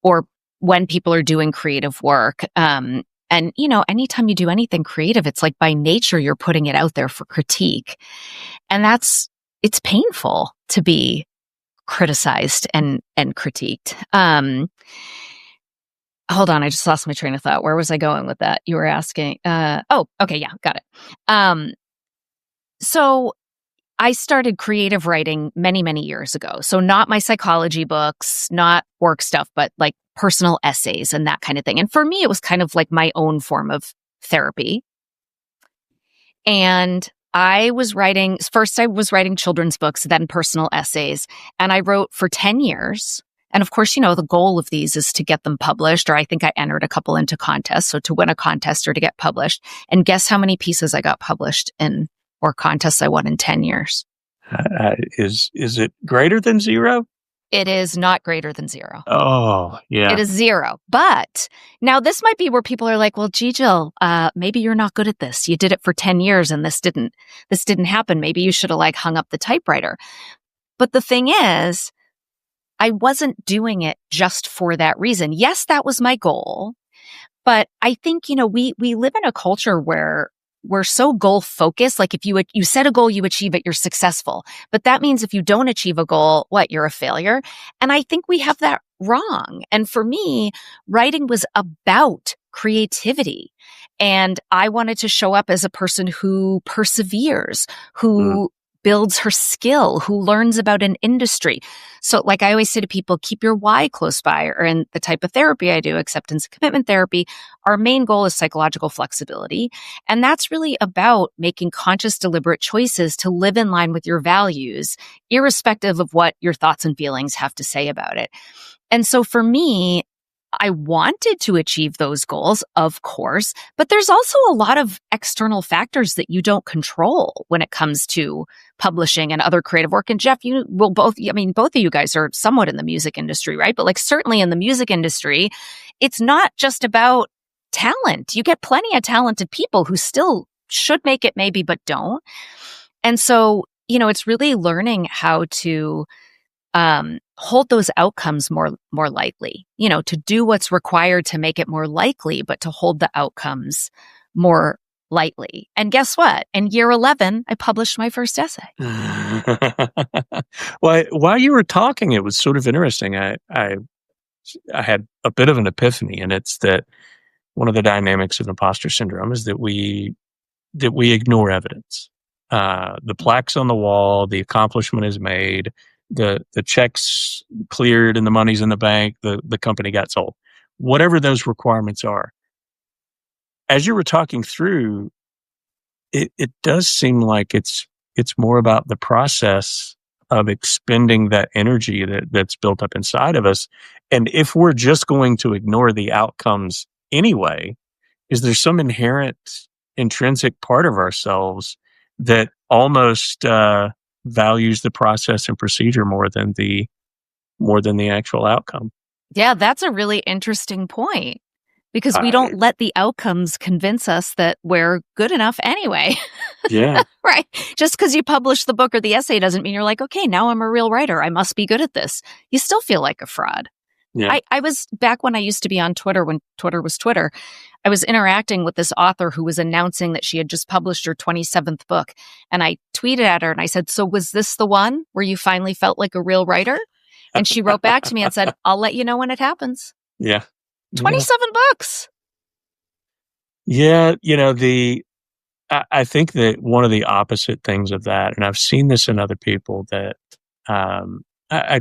or when people are doing creative work. And, anytime you do anything creative, it's like by nature, you're putting it out there for critique. And it's painful to be criticized and critiqued. Hold on. I just lost my train of thought. Where was I going with that? You were asking, okay. Yeah, got it. So I started creative writing many, many years ago. So not my psychology books, not work stuff, but like personal essays and that kind of thing. And for me, it was kind of like my own form of therapy. And I was writing children's books, then personal essays. And I wrote for 10 years. And of course, the goal of these is to get them published, or I think I entered a couple into contests. So to win a contest or to get published. And guess how many pieces I got published in, or contests I won in 10 years? Is it greater than zero? It is not greater than zero. Oh, yeah. It is zero. But now this might be where people are like, well, gee, Jill, maybe you're not good at this. You did it for 10 years and this didn't happen. Maybe you should have hung up the typewriter. But the thing is, I wasn't doing it just for that reason. Yes, that was my goal. But I think, we live in a culture where we're so goal focused. Like if you set a goal, you achieve it, you're successful. But that means if you don't achieve a goal, you're a failure. And I think we have that wrong. And for me, writing was about creativity. And I wanted to show up as a person who perseveres, who builds her skill, who learns about an industry. So like I always say to people, keep your why close by. Or in the type of therapy I do, acceptance and commitment therapy, our main goal is psychological flexibility. And that's really about making conscious, deliberate choices to live in line with your values, irrespective of what your thoughts and feelings have to say about it. And so for me, I wanted to achieve those goals, of course, but there's also a lot of external factors that you don't control when it comes to publishing and other creative work. And Jeff, both of you guys are somewhat in the music industry, right? But certainly in the music industry, it's not just about talent. You get plenty of talented people who still should make it maybe, but don't. And so, it's really learning how to hold those outcomes more lightly, to do what's required to make it more likely, but to hold the outcomes more lightly. And guess what? In year 11, I published my first essay. Well, while you were talking, it was sort of interesting. I had a bit of an epiphany, and it's that one of the dynamics of imposter syndrome is that we ignore evidence. The plaque's on the wall, the accomplishment is made, the checks cleared and the money's in the bank, the company got sold. Whatever those requirements are. As you were talking through, it does seem like it's more about the process of expending that energy that's built up inside of us. And if we're just going to ignore the outcomes anyway, is there some inherent intrinsic part of ourselves that almost values the process and procedure more than the actual outcome? Yeah, that's a really interesting point, because we don't let the outcomes convince us that we're good enough anyway. Yeah. Right. Just because you publish the book or the essay doesn't mean you're like, okay, now I'm a real writer. I must be good at this. You still feel like a fraud. Yeah. I was back when I used to be on Twitter, when Twitter was Twitter, I was interacting with this author who was announcing that she had just published her 27th book. And I tweeted at her and I said, so was this the one where you finally felt like a real writer? And she wrote back to me and said, I'll let you know when it happens. Yeah. 27 books. Yeah. I think that one of the opposite things of that, and I've seen this in other people, that I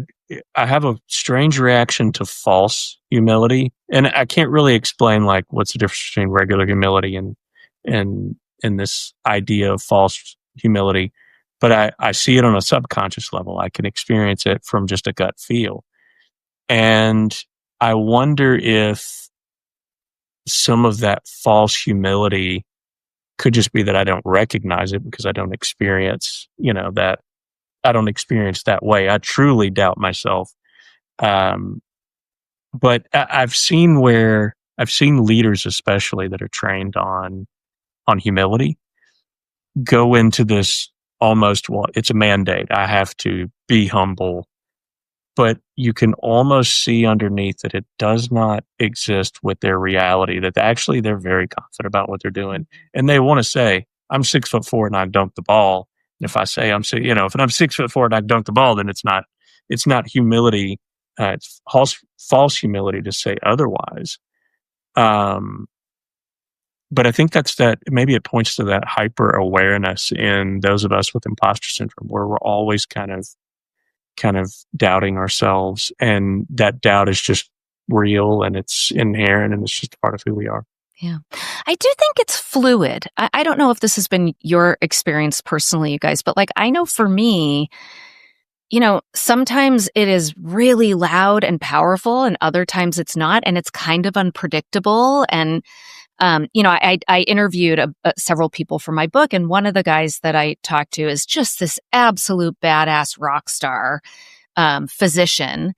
have a strange reaction to false humility, and I can't really explain like what's the difference between regular humility and this idea of false humility, but I see it on a subconscious level. I can experience it from just a gut feel, and I wonder if some of that false humility could just be that I don't recognize it because I don't experience, that I don't experience that way. I truly doubt myself. But I've seen leaders, especially that are trained on humility, go into this almost, well, it's a mandate. I have to be humble. But you can almost see underneath that it does not exist with their reality, that actually they're very confident about what they're doing. And they want to say, I'm 6'4" and I dunk the ball. And if I say if I'm 6'4" and I dunk the ball, then it's not humility. It's false humility to say otherwise. But I think maybe it points to that hyper awareness in those of us with imposter syndrome, where we're always kind of doubting ourselves, and that doubt is just real and it's inherent and it's just part of who we are. Yeah. I do think it's fluid. I don't know if this has been your experience personally, you guys, but like, I know for me, sometimes it is really loud and powerful and other times it's not, and it's kind of unpredictable. And, I interviewed several people for my book, and one of the guys that I talked to is just this absolute badass rock star physician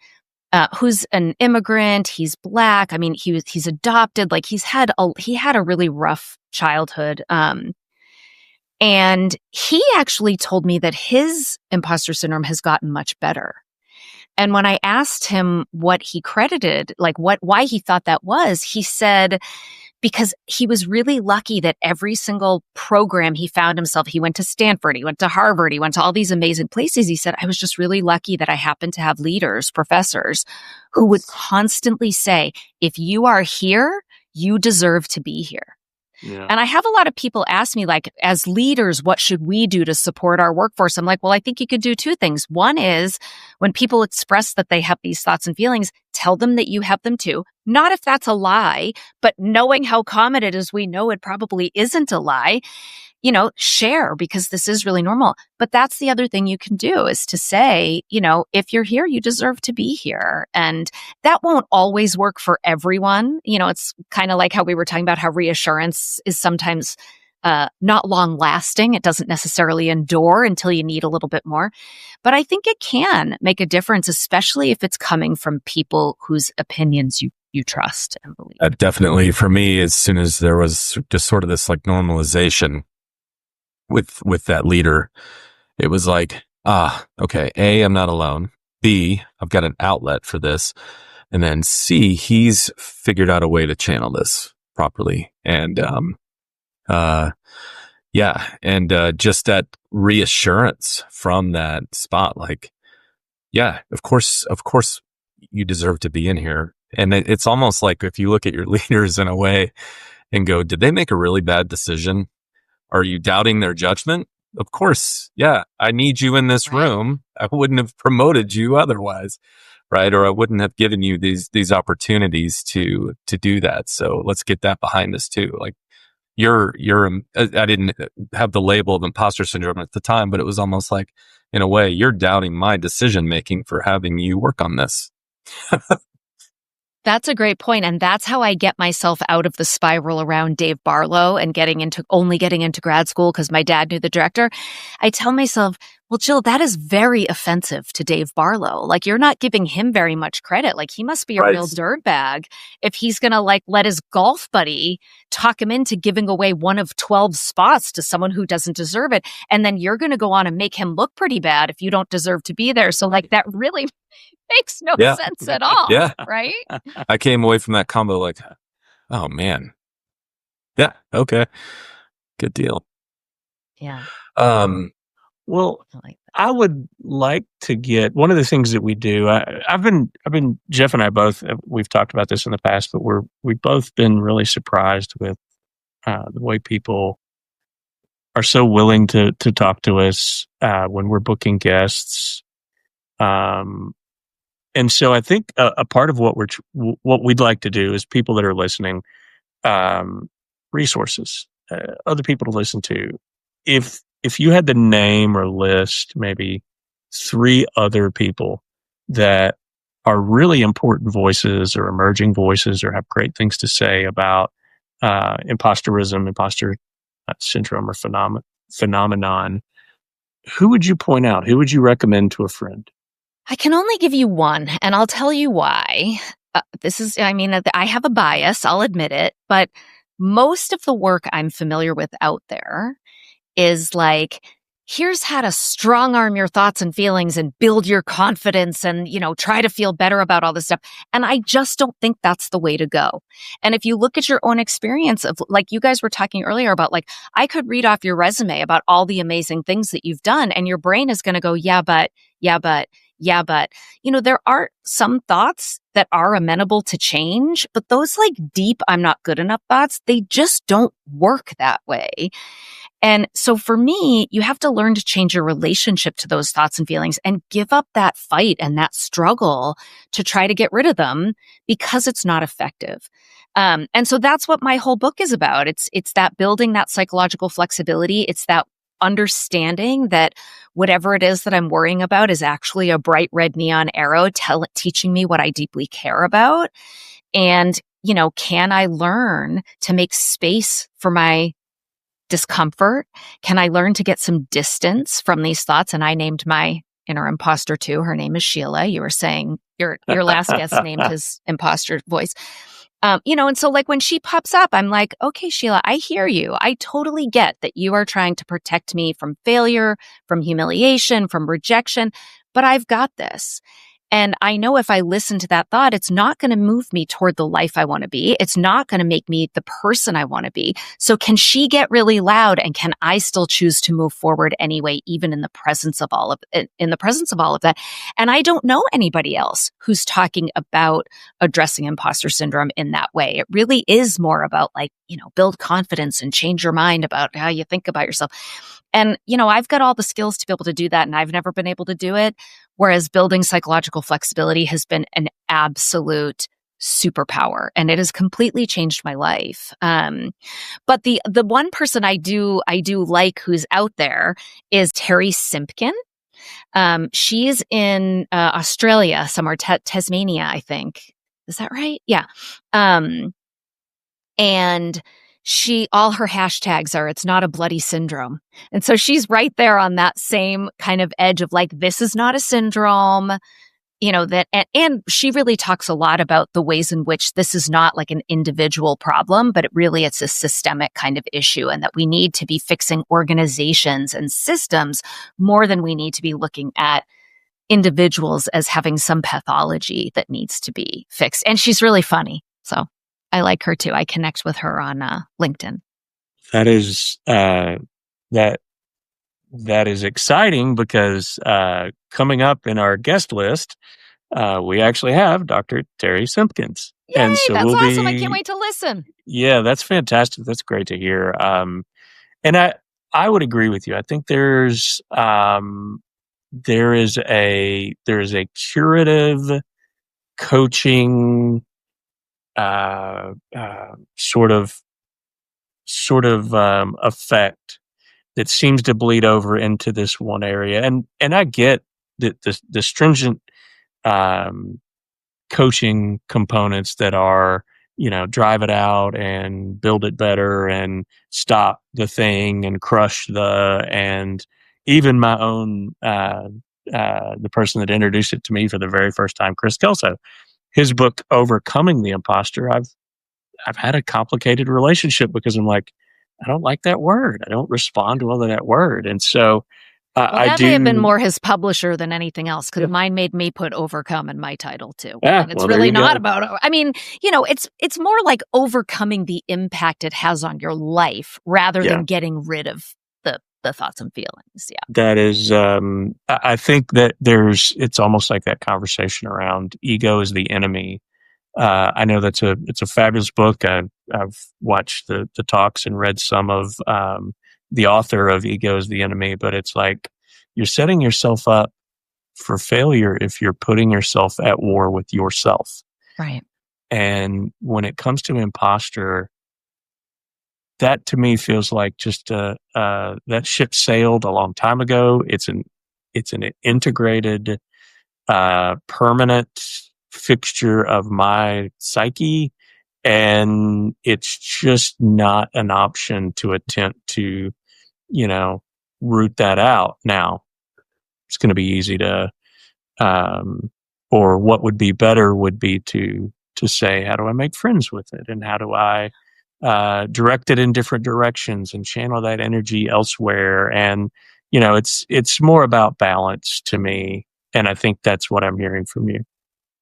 who's an immigrant. He's Black. I mean, he's adopted. Like he had a really rough childhood. And he actually told me that his imposter syndrome has gotten much better. And when I asked him what he credited, like why he thought that was, he said, because he was really lucky that every single program he found himself, he went to Stanford, he went to Harvard, he went to all these amazing places. He said, I was just really lucky that I happened to have leaders, professors, who would constantly say, if you are here, you deserve to be here. Yeah. And I have a lot of people ask me, like, as leaders, what should we do to support our workforce? I'm like, well, I think you could do two things. One is when people express that they have these thoughts and feelings, tell them that you have them too. Not if that's a lie, but knowing how common it is, we know it probably isn't a lie. Share, because this is really normal. But that's the other thing you can do, is to say, if you're here, you deserve to be here. And that won't always work for everyone. It's kind of like how we were talking about how reassurance is sometimes not long lasting. It doesn't necessarily endure until you need a little bit more. But I think it can make a difference, especially if it's coming from people whose opinions you trust and believe. Definitely, for me, as soon as there was just sort of this like normalization with that leader, it was like, okay, A, I'm not alone. B, I've got an outlet for this. And then C, he's figured out a way to channel this properly. And, just that reassurance from that spot, like, yeah, of course you deserve to be in here. And it's almost like if you look at your leaders in a way and go, did they make a really bad decision? Are you doubting their judgment? Of course. Yeah. I need you in this room. I wouldn't have promoted you otherwise, right? Or I wouldn't have given you these opportunities to do that. So let's get that behind us too. Like I didn't have the label of imposter syndrome at the time, but it was almost like, in a way, you're doubting my decision making for having you work on this. That's a great point. And that's how I get myself out of the spiral around Dave Barlow and only getting into grad school because my dad knew the director. I tell myself, well, Jill, that is very offensive to Dave Barlow. Like, you're not giving him very much credit. Like, he must be a real dirtbag if he's going to let his golf buddy talk him into giving away one of 12 spots to someone who doesn't deserve it. And then you're going to go on and make him look pretty bad if you don't deserve to be there. So that really makes no sense at all. Yeah. Right? I came away from that combo like, oh man. Yeah. Okay. Good deal. Yeah. Well, I would like to get one of the things that we do. I've been Jeff and I both, we've talked about this in the past, but we've both been really surprised with the way people are so willing to talk to us when we're booking guests. And so I think a part of what we'd like to do is people that are listening, resources, other people to listen to. If you had to name or list maybe 3 other people that are really important voices or emerging voices or have great things to say about imposterism, imposter syndrome or phenomenon, who would you point out? Who would you recommend to a friend? I can only give you one, and I'll tell you why. I have a bias, I'll admit it, but most of the work I'm familiar with out there is here's how to strong arm your thoughts and feelings and build your confidence and, try to feel better about all this stuff. And I just don't think that's the way to go. And if you look at your own experience of, you guys were talking earlier about, I could read off your resume about all the amazing things that you've done, and your brain is going to go, yeah, but, there are some thoughts that are amenable to change, but those deep, I'm not good enough thoughts, they just don't work that way. And so for me, you have to learn to change your relationship to those thoughts and feelings and give up that fight and that struggle to try to get rid of them because it's not effective. And so that's what my whole book is about. It's that building that psychological flexibility. It's that understanding that whatever it is that I'm worrying about is actually a bright red neon arrow teaching me what I deeply care about. And, can I learn to make space for my discomfort? Can I learn to get some distance from these thoughts? And I named my inner imposter too. Her name is Sheila. You were saying your last guest named his imposter voice. And so when she pops up, I'm like, okay, Sheila, I hear you. I totally get that you are trying to protect me from failure, from humiliation, from rejection, but I've got this. And I know if I listen to that thought, it's not going to move me toward the life I want to be. It's not going to make me the person I want to be. So can she get really loud, and can I still choose to move forward anyway, even in the presence of all of that? And I don't know anybody else who's talking about addressing imposter syndrome in that way. It really is more about build confidence and change your mind about how you think about yourself. And, I've got all the skills to be able to do that, and I've never been able to do it. Whereas building psychological flexibility has been an absolute superpower, and it has completely changed my life. But the one person I do like who's out there is Terry Simpkin. She's in Australia somewhere, Tasmania, I think. Is that right? Yeah. And all her hashtags are, it's not a bloody syndrome. And so she's right there on that same kind of edge of this is not a syndrome, and she really talks a lot about the ways in which this is not an individual problem, but it's a systemic kind of issue, and that we need to be fixing organizations and systems more than we need to be looking at individuals as having some pathology that needs to be fixed. And she's really funny. So I like her too. I connect with her on LinkedIn. That is that is exciting because coming up in our guest list, we actually have Dr. Terry Simpkins. Yay, and so that's awesome. I can't wait to listen. Yeah, that's fantastic. That's great to hear. And I would agree with you. I think there's there is a curative coaching sort of effect that seems to bleed over into this one area. And I get the stringent coaching components that are, drive it out and build it better and stop the thing and crush and even my own, the person that introduced it to me for the very first time, Chris Kelso, his book, Overcoming the Imposter. I've had a complicated relationship because I'm like, I don't like that word. I don't respond well to that word. And so that may have been more his publisher than anything else, because mine made me put overcome in my title too. Yeah, and it's really not about, I mean, it's more like overcoming the impact it has on your life rather than getting rid of the thoughts and feelings. Yeah. That is, I think that it's almost like that conversation around ego is the enemy. I know it's a fabulous book. I've watched the talks and read some of the author of Ego is the Enemy, but it's like you're setting yourself up for failure if you're putting yourself at war with yourself. Right. And when it comes to imposter, that to me feels like just that ship sailed a long time ago. It's an integrated, permanent fixture of my psyche, and it's just not an option to attempt to, root that out. Now, it's going to be easy to, or what would be better would be to say, how do I make friends with it, and how do I direct it in different directions and channel that energy elsewhere? And it's more about balance to me, and I think that's what I'm hearing from you.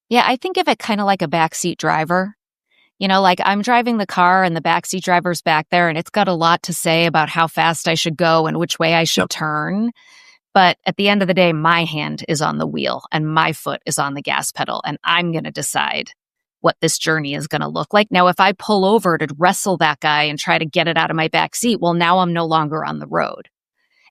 Yeah, I think of it kind of like a backseat driver. Like I'm driving the car and the backseat driver's back there, and it's got a lot to say about how fast I should go and which way I should turn. But at the end of the day, my hand is on the wheel and my foot is on the gas pedal, and I'm going to decide what this journey is going to look like. Now, if I pull over to wrestle that guy and try to get it out of my back seat, well, now I'm no longer on the road.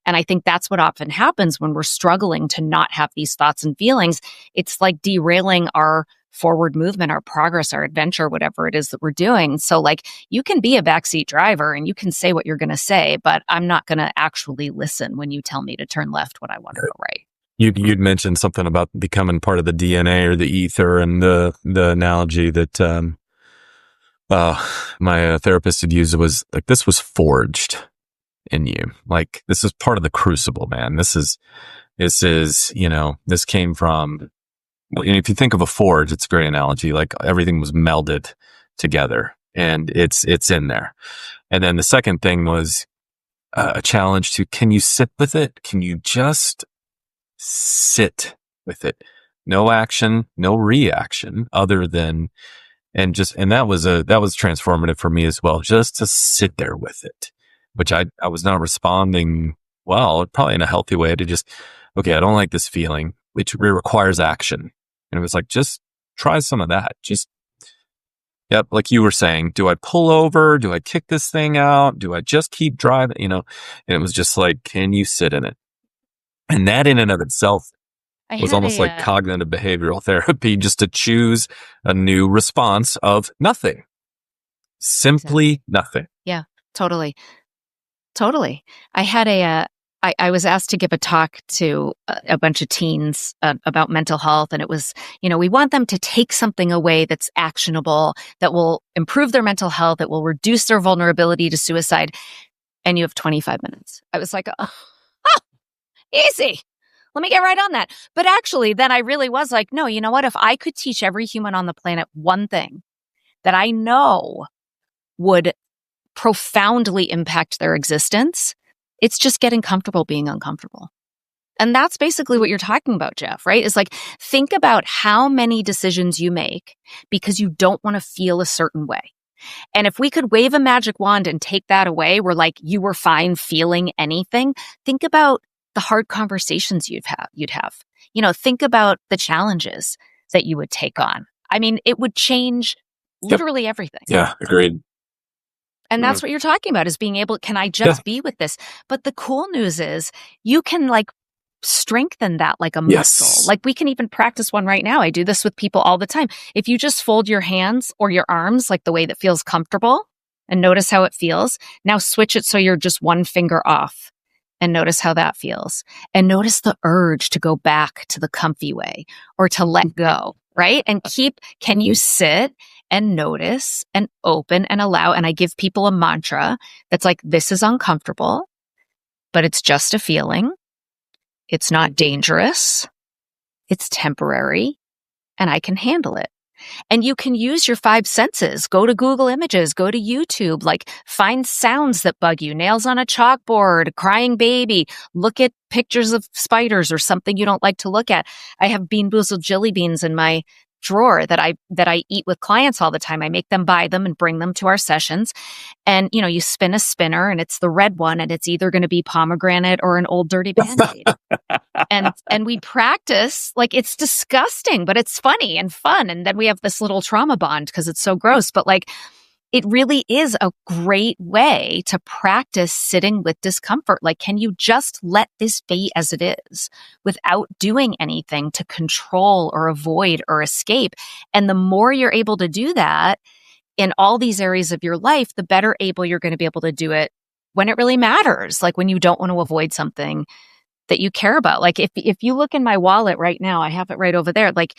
And I think that's what often happens when we're struggling to not have these thoughts and feelings. It's like derailing our forward movement, our progress, our adventure, whatever it is that we're doing. So like you can be a backseat driver and you can say what you're going to say, but I'm not going to actually listen when you tell me to turn left when I want to go right. You'd mentioned something about becoming part of the DNA or the ether, and the analogy that my therapist had used was like, this was forged in you. Like, this is part of the crucible, man. This is, this came from, and if you think of a forge, it's a great analogy. Like everything was melded together and it's in there. And then the second thing was a challenge to, can you sit with it? Can you just sit with it? No action, no reaction other than, and that was transformative for me as well. Just to sit there with it, which I was not responding well, probably in a healthy way, to just, okay, I don't like this feeling, which requires action. And it was like, just try some of that. Just, yep, like you were saying, do I pull over? Do I kick this thing out? Do I just keep driving? And it was just like, can you sit in it? And that in and of itself was almost like cognitive behavioral therapy, just to choose a new response of nothing. Simply nothing. Yeah, totally. I had I was asked to give a talk to a bunch of teens about mental health. And it was, we want them to take something away that's actionable, that will improve their mental health, that will reduce their vulnerability to suicide. And you have 25 minutes. I was like, oh, easy. Let me get right on that. But actually, then I really was like, no, you know what? If I could teach every human on the planet one thing that I know would profoundly impact their existence, it's just getting comfortable being uncomfortable. And that's basically what you're talking about, Jeff, right? It's like, think about how many decisions you make because you don't want to feel a certain way. And if we could wave a magic wand and take that away, where like you were fine feeling anything, think about the hard conversations you'd have. Think about the challenges that you would take on. I mean, it would change literally everything. Yeah, agreed. And that's what you're talking about, is being able, can I just be with this? But the cool news is you can like strengthen that like a muscle. Like we can even practice one right now. I do this with people all the time. If you just fold your hands or your arms like the way that feels comfortable and notice how it feels, now switch it so you're just one finger off and notice how that feels. And notice the urge to go back to the comfy way or to let go, right? And can you sit and notice and open and allow? And I give people a mantra that's like, this is uncomfortable, but it's just a feeling. It's not dangerous. It's temporary, and I can handle it. And you can use your 5 senses. Go to Google Images, go to YouTube, like find sounds that bug you, nails on a chalkboard, crying baby, look at pictures of spiders or something you don't like to look at. I have Bean Boozled jelly beans in my drawer that I eat with clients all the time. I make them buy them and bring them to our sessions. And, you spin a spinner and it's the red one and it's either going to be pomegranate or an old dirty Band-Aid. and we practice, like it's disgusting, but it's funny and fun. And then we have this little trauma bond because it's so gross. But like, it really is a great way to practice sitting with discomfort. Like, can you just let this be as it is without doing anything to control or avoid or escape? And the more you're able to do that in all these areas of your life, the better able you're going to be able to do it when it really matters. Like when you don't want to avoid something that you care about. Like if you look in my wallet right now, I have it right over there. Like,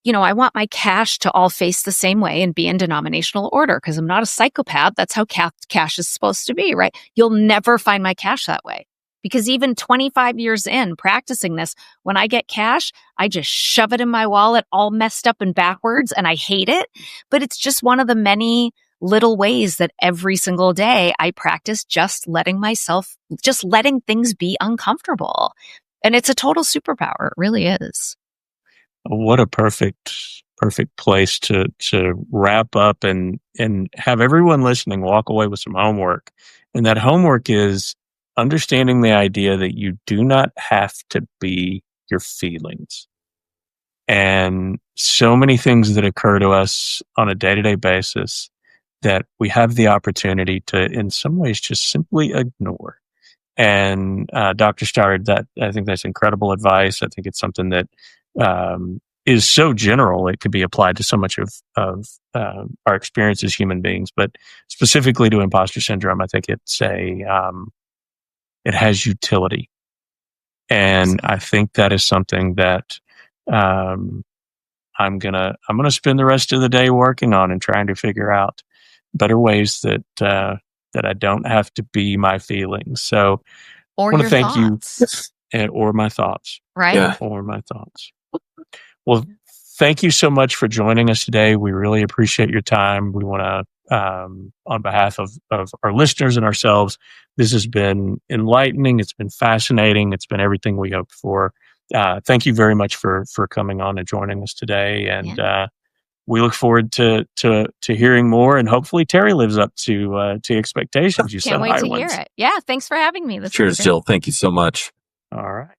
I want my cash to all face the same way and be in denominational order because I'm not a psychopath. That's how cash is supposed to be, right? You'll never find my cash that way because even 25 years in practicing this, when I get cash, I just shove it in my wallet all messed up and backwards and I hate it. But it's just one of the many little ways that every single day I practice just letting things be uncomfortable. And it's a total superpower. It really is. What a perfect place to wrap up and have everyone listening walk away with some homework. And that homework is understanding the idea that you do not have to be your feelings. And so many things that occur to us on a day-to-day basis that we have the opportunity to, in some ways, just simply ignore. And Dr. Stoddard, I think that's incredible advice. I think it's something that is so general, it could be applied to so much of our experience as human beings, but specifically to imposter syndrome, I think it has utility. And I think that is something that I'm gonna spend the rest of the day working on and trying to figure out better ways that I don't have to be my feelings. So I want to thank you. Or my thoughts. Right. Yeah. Or my thoughts. Well, thank you so much for joining us today. We really appreciate your time. We want to, on behalf of our listeners and ourselves, this has been enlightening. It's been fascinating. It's been everything we hoped for. Thank you very much for coming on and joining us today. And we look forward to hearing more. And hopefully Terry lives up to expectations. You Can't wait to hear it. Yeah. Thanks for having me. Cheers, Jill. Thank you so much. All right.